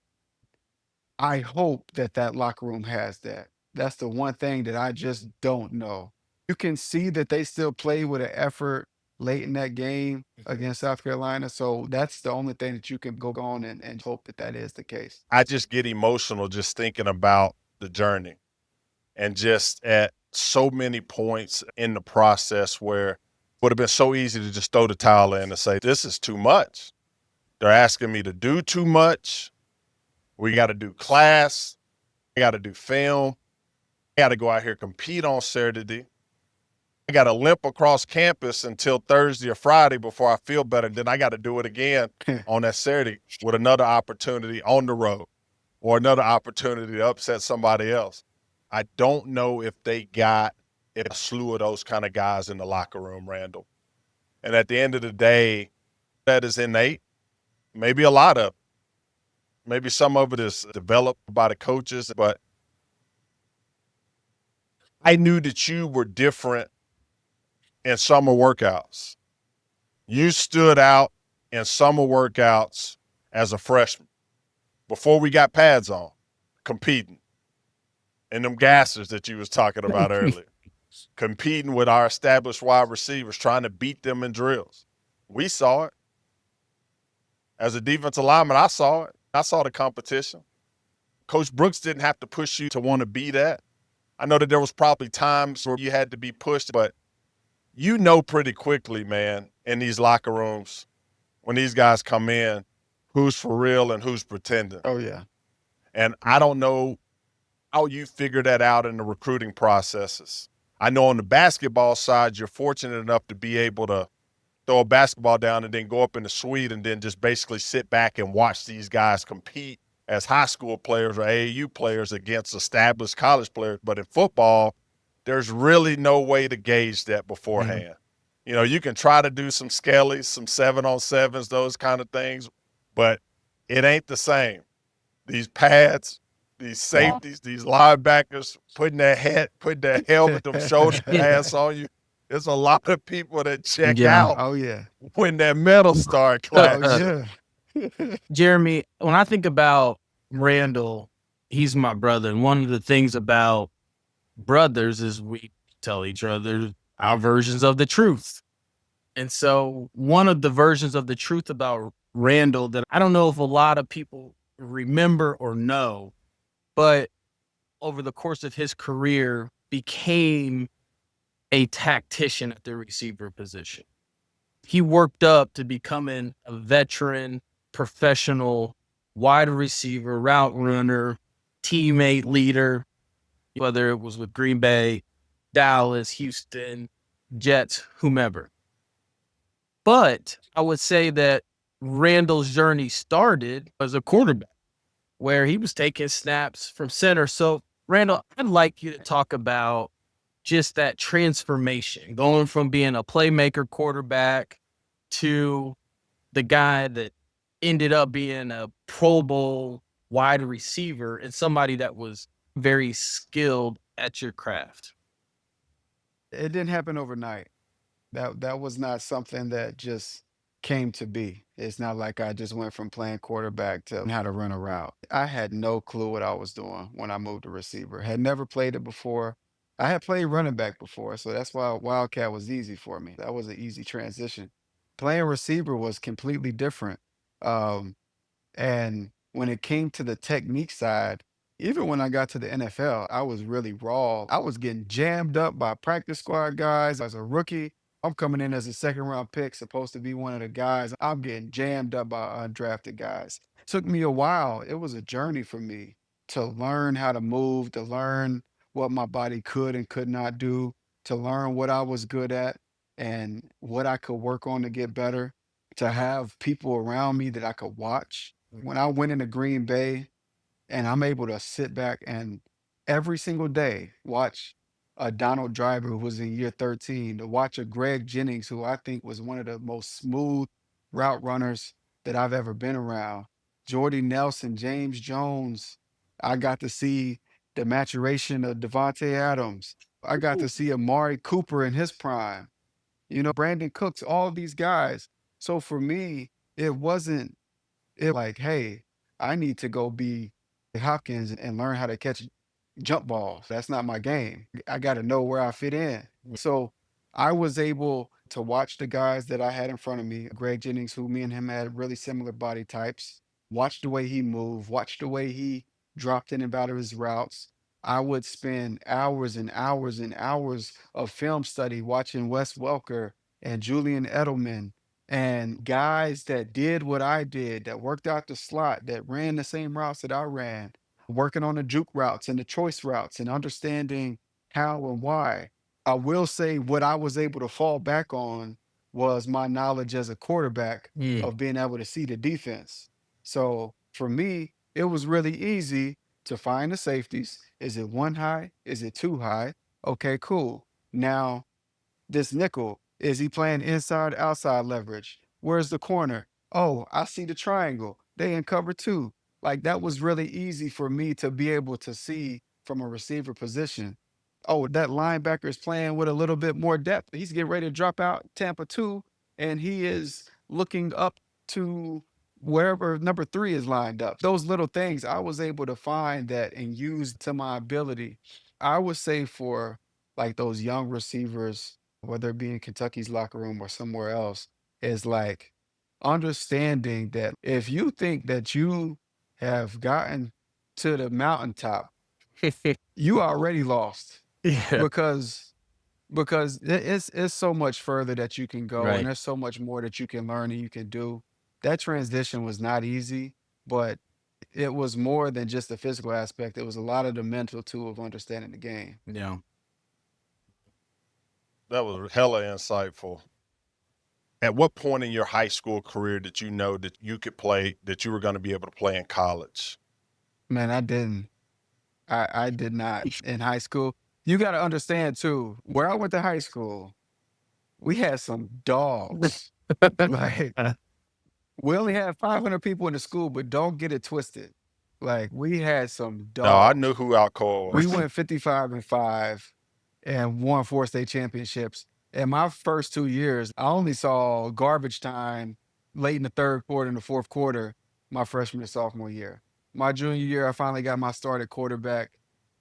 I hope that that locker room has that. That's the one thing that I just don't know. You can see that they still play with an effort late in that game against South Carolina. So that's the only thing that you can go on and hope that that is the case. I just get emotional just thinking about the journey and just at so many points in the process where it would have been so easy to just throw the towel in and say, this is too much. They're asking me to do too much. We got to do class. I got to do film. I got to go out here compete on Saturday. I got to limp across campus until Thursday or Friday before I feel better. Then I got to do it again on that Saturday with another opportunity on the road or another opportunity to upset somebody else. I don't know if they got a slew of those kind of guys in the locker room, Randall. And at the end of the day, that is innate. Maybe a lot of it. Maybe some of it is developed by the coaches, but I knew that you were different in summer workouts. You stood out in summer workouts as a freshman before we got pads on, competing. And them gassers that you was talking about earlier, competing with our established wide receivers, trying to beat them in drills. We saw it. As a defensive lineman, I saw it. I saw the competition. Coach Brooks didn't have to push you to want to be that. I know that there was probably times where you had to be pushed, but you know pretty quickly, man, in these locker rooms, when these guys come in, who's for real and who's pretending. Oh, yeah. And I don't know how you figure that out in the recruiting processes. I know on the basketball side, you're fortunate enough to be able to throw a basketball down and then go up in the suite and then just basically sit back and watch these guys compete as high school players or AAU players against established college players. But in football, there's really no way to gauge that beforehand. Mm-hmm. You know, you can try to do some skellies, some 7-on-7s, those kind of things, but it ain't the same. These pads, these safeties, these linebackers putting their helmet, them shoulder pads on you. There's a lot of people that check out. Oh, yeah. When that metal start clashing. Jeremy, when I think about Randall, he's my brother. And one of the things about brothers is we tell each other our versions of the truth. And so one of the versions of the truth about Randall that I don't know if a lot of people remember or know, but over the course of his career became a tactician at the receiver position. He worked up to becoming a veteran, professional, wide receiver, route runner, teammate leader, whether it was with Green Bay, Dallas, Houston, Jets, whomever. But I would say that Randall's journey started as a quarterback, where he was taking snaps from center. So, Randall, I'd like you to talk about just that transformation, going from being a playmaker quarterback to the guy that ended up being a Pro Bowl wide receiver and somebody that was very skilled at your craft. It didn't happen overnight. That was not something that just came to be. It's not like I just went from playing quarterback to how to run a route. I had no clue what I was doing when I moved to receiver. Had never played it before. I had played running back before, so that's why Wildcat was easy for me. That was an easy transition. Playing receiver was completely different. Um, and when it came to the technique side, even when I got to the NFL, I was really raw. I was getting jammed up by practice squad guys. As a rookie, I'm coming in as a second round pick, supposed to be one of the guys. I'm getting jammed up by undrafted guys. Took me a while. It was a journey for me to learn how to move, to learn what my body could and could not do, to learn what I was good at and what I could work on to get better, to have people around me that I could watch. When I went into Green Bay, and I'm able to sit back and every single day watch a Donald Driver who was in year 13, to watch a Greg Jennings who I think was one of the most smooth route runners that I've ever been around. Jordy Nelson, James Jones. I got to see the maturation of Devontae Adams. I got to see Amari Cooper in his prime. You know, Brandon Cooks, all these guys. So for me, it wasn't like, hey, I need to go be Hopkins and learn how to catch jump balls. That's not my game. I got to know where I fit in. So I was able to watch the guys that I had in front of me, Greg Jennings, who me and him had really similar body types, watch the way he moved, watch the way he dropped in and out of his routes. I would spend hours and hours and hours of film study watching Wes Welker and Julian Edelman and guys that did what I did, that worked out the slot, that ran the same routes that I ran, working on the juke routes and the choice routes and understanding how and why. I will say what I was able to fall back on was my knowledge as a quarterback of being able to see the defense. So for me, it was really easy to find the safeties. Is it one high? Is it two high? Okay, cool. Now, this nickel, is he playing inside, outside leverage? Where's the corner? Oh, I see the triangle. They in cover two. Like that was really easy for me to be able to see from a receiver position. Oh, that linebacker is playing with a little bit more depth. He's getting ready to drop out Tampa 2, and he is looking up to wherever number 3 is lined up. Those little things I was able to find that and use to my ability. I would say for like those young receivers, whether it be in Kentucky's locker room or somewhere else, is like understanding that if you think that you have gotten to the mountaintop, you already lost Yeah. because it's so much further that you can go Right. and there's so much more that you can learn and you can do. That transition was not easy, but it was more than just the physical aspect. It was a lot of the mental too of understanding the game. Yeah. That was hella insightful. At what point in your high school career did you know that you could play, that you were going to be able to play in college? Man, I didn't. I did not in high school. You got to understand too, where I went to high school, we had some dogs. Like, we only had 500 people in the school, but don't get it twisted. Like, we had some No, I knew dogs. who Alcoa We was. went 55-5 and won 4 state championships. In my first 2 years, I only saw garbage time late in the third quarter and the fourth quarter my freshman and sophomore year. My junior year, I finally got my start at quarterback.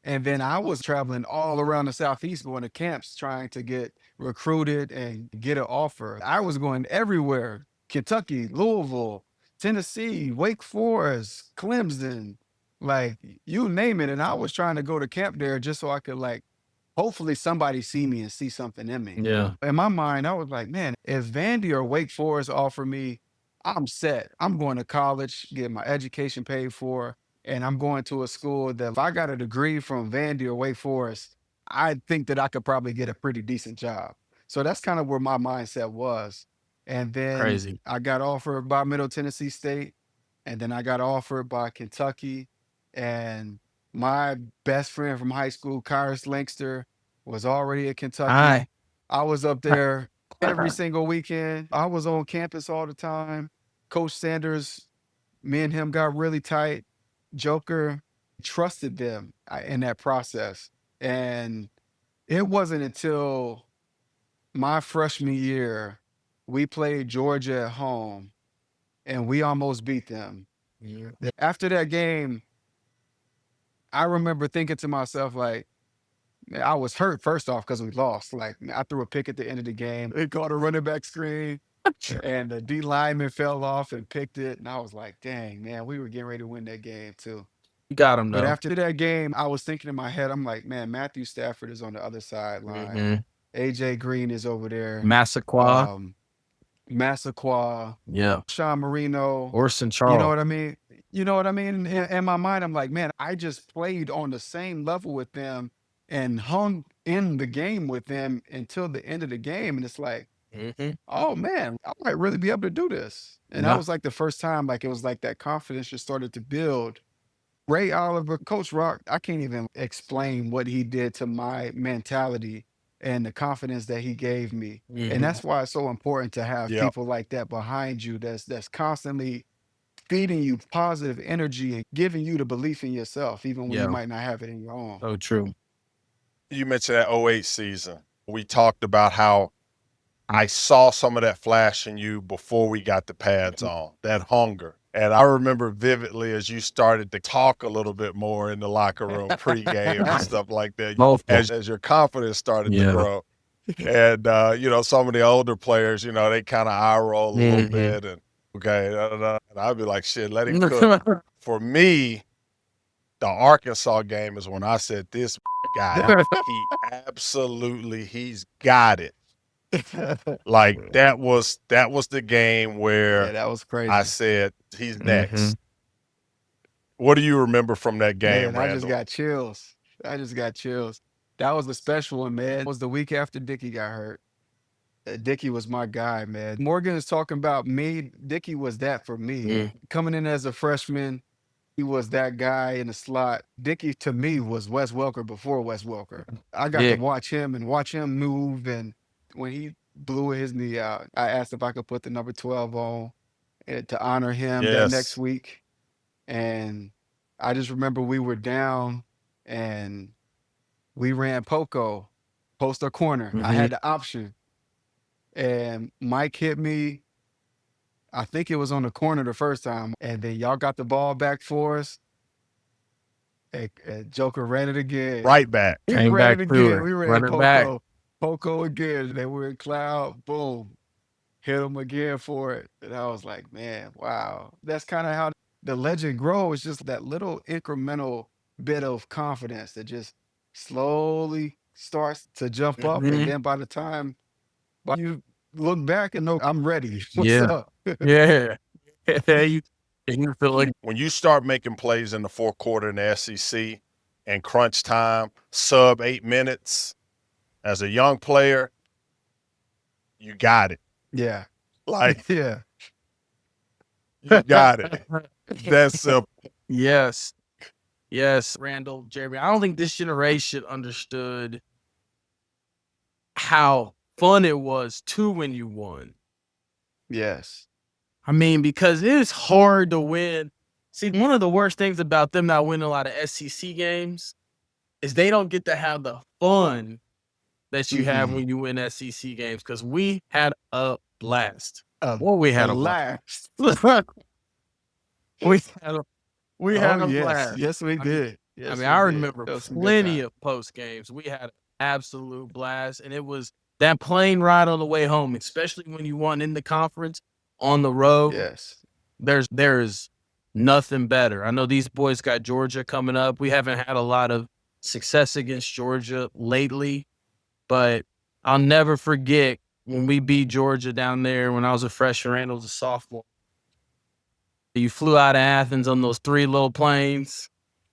And then I was traveling all around the Southeast going to camps trying to get recruited and get an offer. I was going everywhere: Kentucky, Louisville, Tennessee, Wake Forest, Clemson, like you name it. And I was trying to go to camp there just so I could like hopefully somebody see me and see something in me. Yeah. In my mind, I was like, man, if Vandy or Wake Forest offer me, I'm set. I'm going to college, get my education paid for, and I'm going to a school that if I got a degree from Vandy or Wake Forest, I think that I could probably get a pretty decent job. So that's kind of where my mindset was. And then Crazy. I got offered by Middle Tennessee State, and then I got offered by Kentucky, and my best friend from high school, Kyrus Lankster, was already at Kentucky. Hi. I was up there every single weekend. I was on campus all the time. Coach Sanders, me and him got really tight. Joker trusted them in that process. And it wasn't until my freshman year, we played Georgia at home and we almost beat them. Yeah. After that game, I remember thinking to myself, like, man, I was hurt first off because we lost. Like, I threw a pick at the end of the game. It caught a running back screen, and the D lineman fell off and picked it. And I was like, dang, man, we were getting ready to win that game too. You got him But though. after that game, I was thinking in my head, I'm like, man, Matthew Stafford is on the other sideline. AJ Green is over there. Massaquoi. Massaquoi, Yeah. Sean Marino. Orson You know Charles. what I mean? You know what I mean? In my mind, I'm like, man, I just played on the same level with them and hung in the game with them until the end of the game. And it's like, oh man, I might really be able to do this. And that Yeah. was like the first time, like it was like that confidence just started to build. Ray Oliver, Coach Rock, I can't even explain what he did to my mentality and the confidence that he gave me. And that's why it's so important to have Yep. people like that behind you that's constantly feeding you positive energy and giving you the belief in yourself, even when Yeah. you might not have it in your own. So true. You mentioned that 08 season. We talked about how I saw some of that flash in you before we got the pads on, that hunger. And I remember vividly as you started to talk a little bit more in the locker room pregame and stuff like that, as your confidence started to grow. And, some of the older players, they kind of eye roll a little bit and, okay, and I'd be like, shit, let him cook. For me, the Arkansas game is when I said, this guy, he's got it. Like that was the game where that was crazy. I said, he's next. What do you remember from that game, Man, I Randall? just got chills. That was the special one, man. It was the week after Dickey got hurt. Dickey was my guy, man. Morgan is talking about me. Dickey was that for me. Coming in as a freshman, he was that guy in the slot. Dickey, to me, was Wes Welker before Wes Welker. I got to watch him move. And when he blew his knee out, I asked if I could put the number 12 on to honor him that next week. And I just remember we were down and we ran Poco, post or corner. I had the option. And Mike hit me. I think it was on the corner the first time. And then y'all got the ball back for us. And Joker ran it again. Right back. Came back to it. We ran Poco. Poco again. They were in cloud. Boom. Hit him again for it. And I was like, man, wow. That's kind of how the legend grows. Just that little incremental bit of confidence that just slowly starts to jump up. And then by the time you look back and know I'm ready. What's up? Yeah. You feel like when you start making plays in the fourth quarter in the SEC and crunch time, sub 8 minutes, as a young player, you got it. Yeah. Like, yeah. You got it. That's simple. Yes. Yes, Randall, Jeremy. I don't think this generation understood how fun it was too when you won. Yes. I mean, because it is hard to win. See, one of the worst things about them not winning a lot of SEC games is they don't get to have the fun that you have when you win SEC games. Because we had a blast. We had a blast. we had a blast. Yes, we did. I remember plenty of post games. We had an absolute blast, and it was that plane ride on the way home, especially when you won in the conference on the road. Yes, there's nothing better. I know these boys got Georgia coming up. We haven't had a lot of success against Georgia lately, but I'll never forget when we beat Georgia down there when I was a freshman. Randall was a sophomore. You flew out of Athens on those 3 little planes.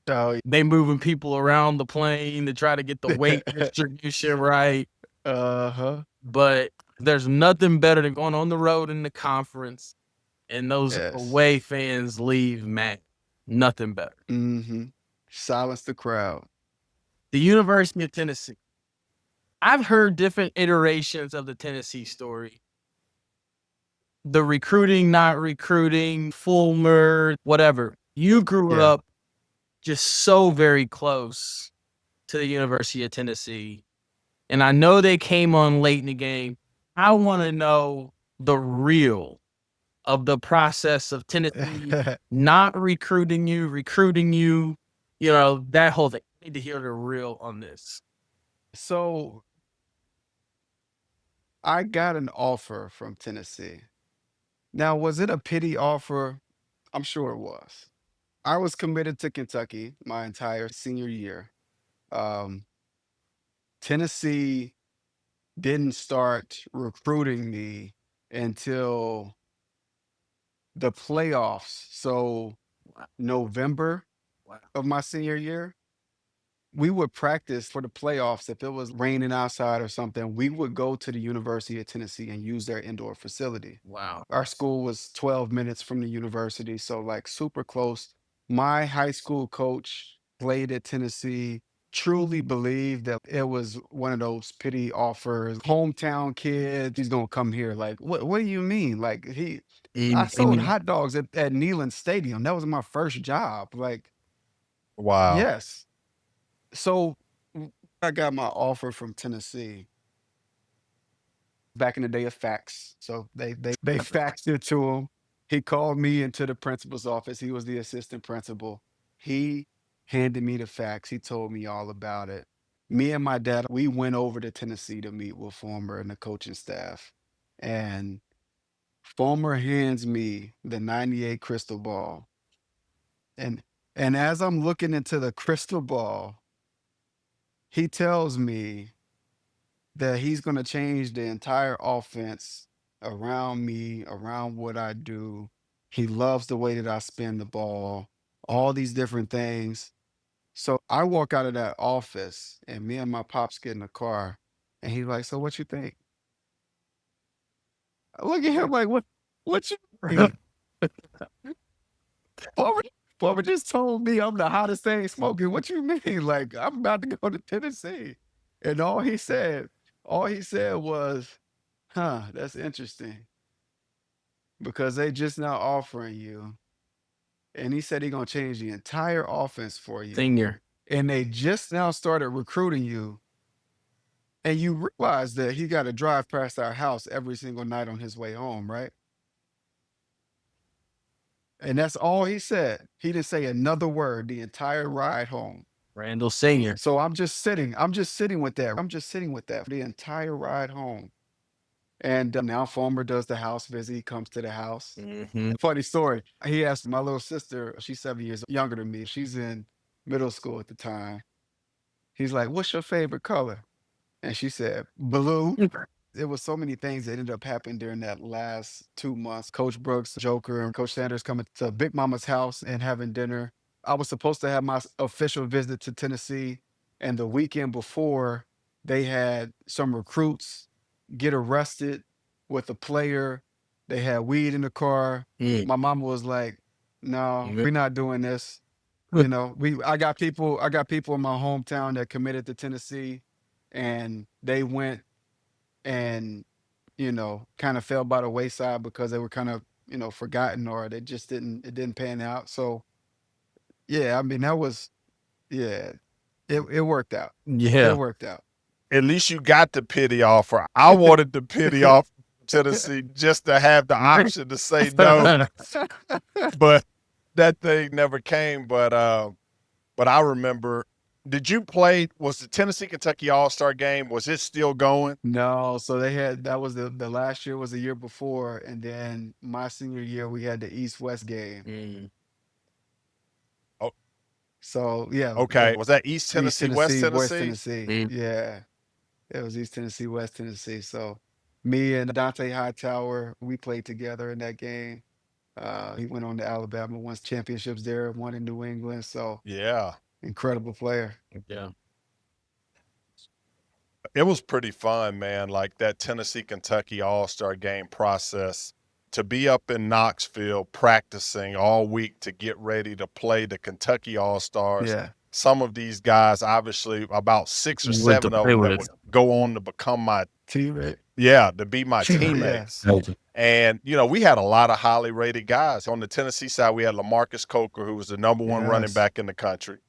They moving people around the plane to try to get the weight distribution right. But there's nothing better than going on the road in the conference and those away fans leave mad. Nothing better. Silence the crowd. The University of Tennessee. I've heard different iterations of the Tennessee story. The recruiting, not recruiting, Fulmer, whatever. You grew up just so very close to the University of Tennessee. And I know they came on late in the game. I want to know the real of the process of Tennessee not recruiting you, that whole thing. I need to hear the real on this. So I got an offer from Tennessee. Now, was it a pity offer? I'm sure it was. I was committed to Kentucky my entire senior year. Tennessee didn't start recruiting me until the playoffs. So November of my senior year, we would practice for the playoffs. If it was raining outside or something, we would go to the University of Tennessee and use their indoor facility. Wow. Our school was 12 minutes from the university, so like super close. My high school coach played at Tennessee, truly believed that it was one of those pity offers. Hometown kid, he's gonna come here. Like, what do you mean? Like I sold hot dogs at Neyland Stadium. That was my first job. Like, wow. Yes. So I got my offer from Tennessee back in the day of fax. So they faxed it to him. He called me into the principal's office. He was the assistant principal. He handed me the facts. He told me all about it. Me and my dad, we went over to Tennessee to meet with Fulmer and the coaching staff. And Fulmer hands me the 98 crystal ball. And as I'm looking into the crystal ball, he tells me that he's going to change the entire offense around me, around what I do. He loves the way that I spin the ball, all these different things. So I walk out of that office and me and my pops get in the car and he's like, "So what you think?" I look at him like, what you mean? Barbara just told me I'm the hottest thing smoking. What you mean? Like, I'm about to go to Tennessee. And all he said was, "Huh, that's interesting. Because they just now offering you." And he said he gonna change the entire offense for you. Senior. And they just now started recruiting you. And you realize that he got to drive past our house every single night on his way home, right? And that's all he said. He didn't say another word the entire ride home. Randall Senior. So I'm just sitting with that. I'm just sitting with that the entire ride home. And now Fulmer does the house visit. He comes to the house. Mm-hmm. Funny story. He asked my little sister, she's 7 years younger than me. She's in middle school at the time. He's like, "What's your favorite color?" And she said, "Blue." There was so many things that ended up happening during that last 2 months. Coach Brooks, Joker, and Coach Sanders coming to Big Mama's house and having dinner. I was supposed to have my official visit to Tennessee. And the weekend before, they had some recruits get arrested with a player. They had weed in the car. My mama was like, "No, we're not doing this." You know, I got people in my hometown that committed to Tennessee and they went and kind of fell by the wayside because they were kind of forgotten, or they just didn't pan out. So yeah, I mean that was it worked out. Yeah. It worked out. At least you got the pity offer. I wanted the pity offer Tennessee just to have the option to say no, but that thing never came. But I remember. Did you play? Was the Tennessee-Kentucky All-Star game? Was it still going? No, so they had that was the last year was the year before, and then my senior year we had the East-West game. Oh, So yeah, okay. Was that East Tennessee, West West Tennessee? Tennessee. Yeah, it was East Tennessee, West Tennessee. So me and Dante Hightower, we played together in that game. He went on to Alabama, won championships there, won in New England. So Yeah. incredible player. Yeah. It was pretty fun, man. Like that Tennessee-Kentucky All-Star game process, to be up in Knoxville practicing all week to get ready to play the Kentucky All-Stars. Yeah. Some of these guys, obviously, about 6 or You went 7 to of play them with that us. would go on to become my Teammate. to be my Yeah. teammates. And, we had a lot of highly rated guys. On the Tennessee side, we had LaMarcus Coker, who was the number one running Yes. back in the country.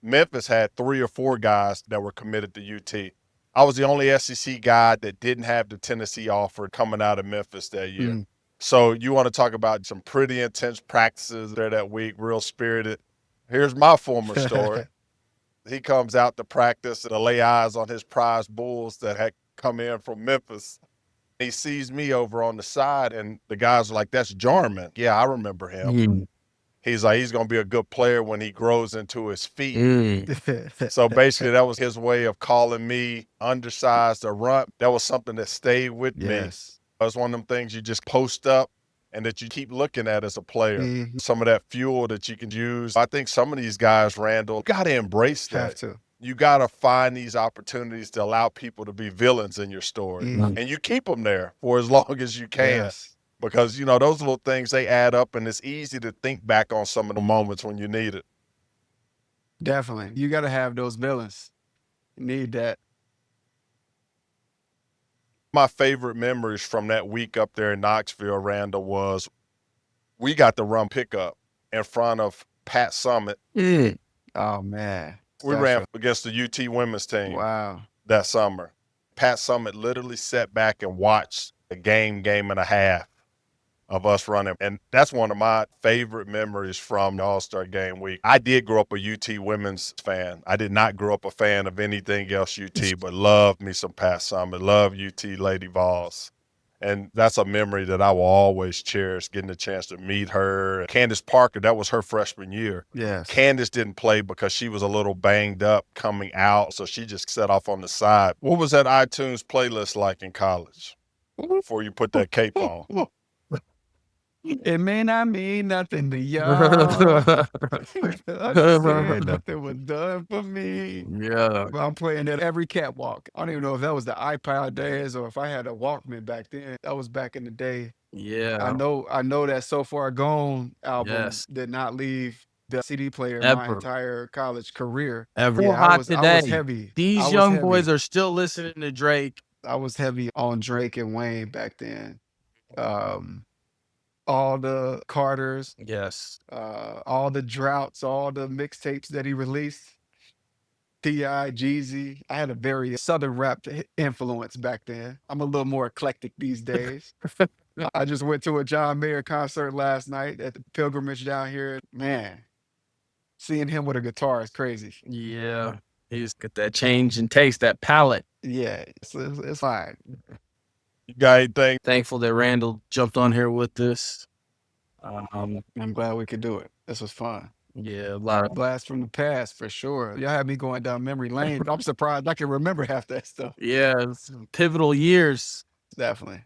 Memphis had 3 or 4 guys that were committed to UT. I was the only SEC guy that didn't have the Tennessee offer coming out of Memphis that year. So you want to talk about some pretty intense practices there that week, real spirited. Here's my former story. He comes out to practice to lay eyes on his prize bulls that had come in from Memphis. He sees me over on the side, and the guys are like, "That's Jarmon." Yeah, I remember him. He's like, he's going to be a good player when he grows into his feet. So basically, that was his way of calling me undersized or runt. That was something that stayed with me. Yes. It was one of them things you just post up and that you keep looking at as a player. Some of that fuel that you can use. I think some of these guys, Randall, got to embrace that. Have to. You got to find these opportunities to allow people to be villains in your story. And you keep them there for as long as you can. Yes. Because, those little things, they add up, and it's easy to think back on some of the moments when you need it. Definitely. You got to have those villains. You need that. My favorite memories from that week up there in Knoxville, Randall, was we got to run pickup in front of Pat Summitt. Oh, man. We ran against the UT women's team Wow. that summer. Pat Summitt literally sat back and watched a game and a half of us running. And that's one of my favorite memories from the All-Star Game week. I did grow up a UT women's fan. I did not grow up a fan of anything else UT, but loved me some Pat Summitt, loved UT Lady Vols. And that's a memory that I will always cherish, getting the chance to meet her. Candace Parker, that was her freshman year. Yes. Candace didn't play because she was a little banged up coming out, so she just sat off on the side. What was that iTunes playlist like in college before you put that cape on? It may not mean nothing to y'all. Understand nothing was done for me. Yeah. I'm playing at every catwalk. I don't even know if that was the iPod days or if I had a Walkman back then. That was back in the day. Yeah. I know that So Far Gone album Yes. did not leave the CD player my Ever. entire college career. Ever. Yeah, Hot I was today. heavy. These I was young heavy. boys are still listening to Drake. I was heavy on Drake and Wayne back then. All the Carters, Yes. all the Droughts, all the mixtapes that he released. T.I., Jeezy. I had a very Southern rap influence back then. I'm a little more eclectic these days. I just went to a John Mayer concert last night at the Pilgrimage down here. Man, seeing him with a guitar is crazy. Yeah. He's got that change in taste, that palette. Yeah, it's fine. You got anything? Thankful that Randall jumped on here with us. I'm glad we could do it. This was fun. Yeah, a lot of Blast from the past for sure. Y'all had me going down memory lane. I'm surprised I can remember half that stuff. it's pivotal years. Definitely.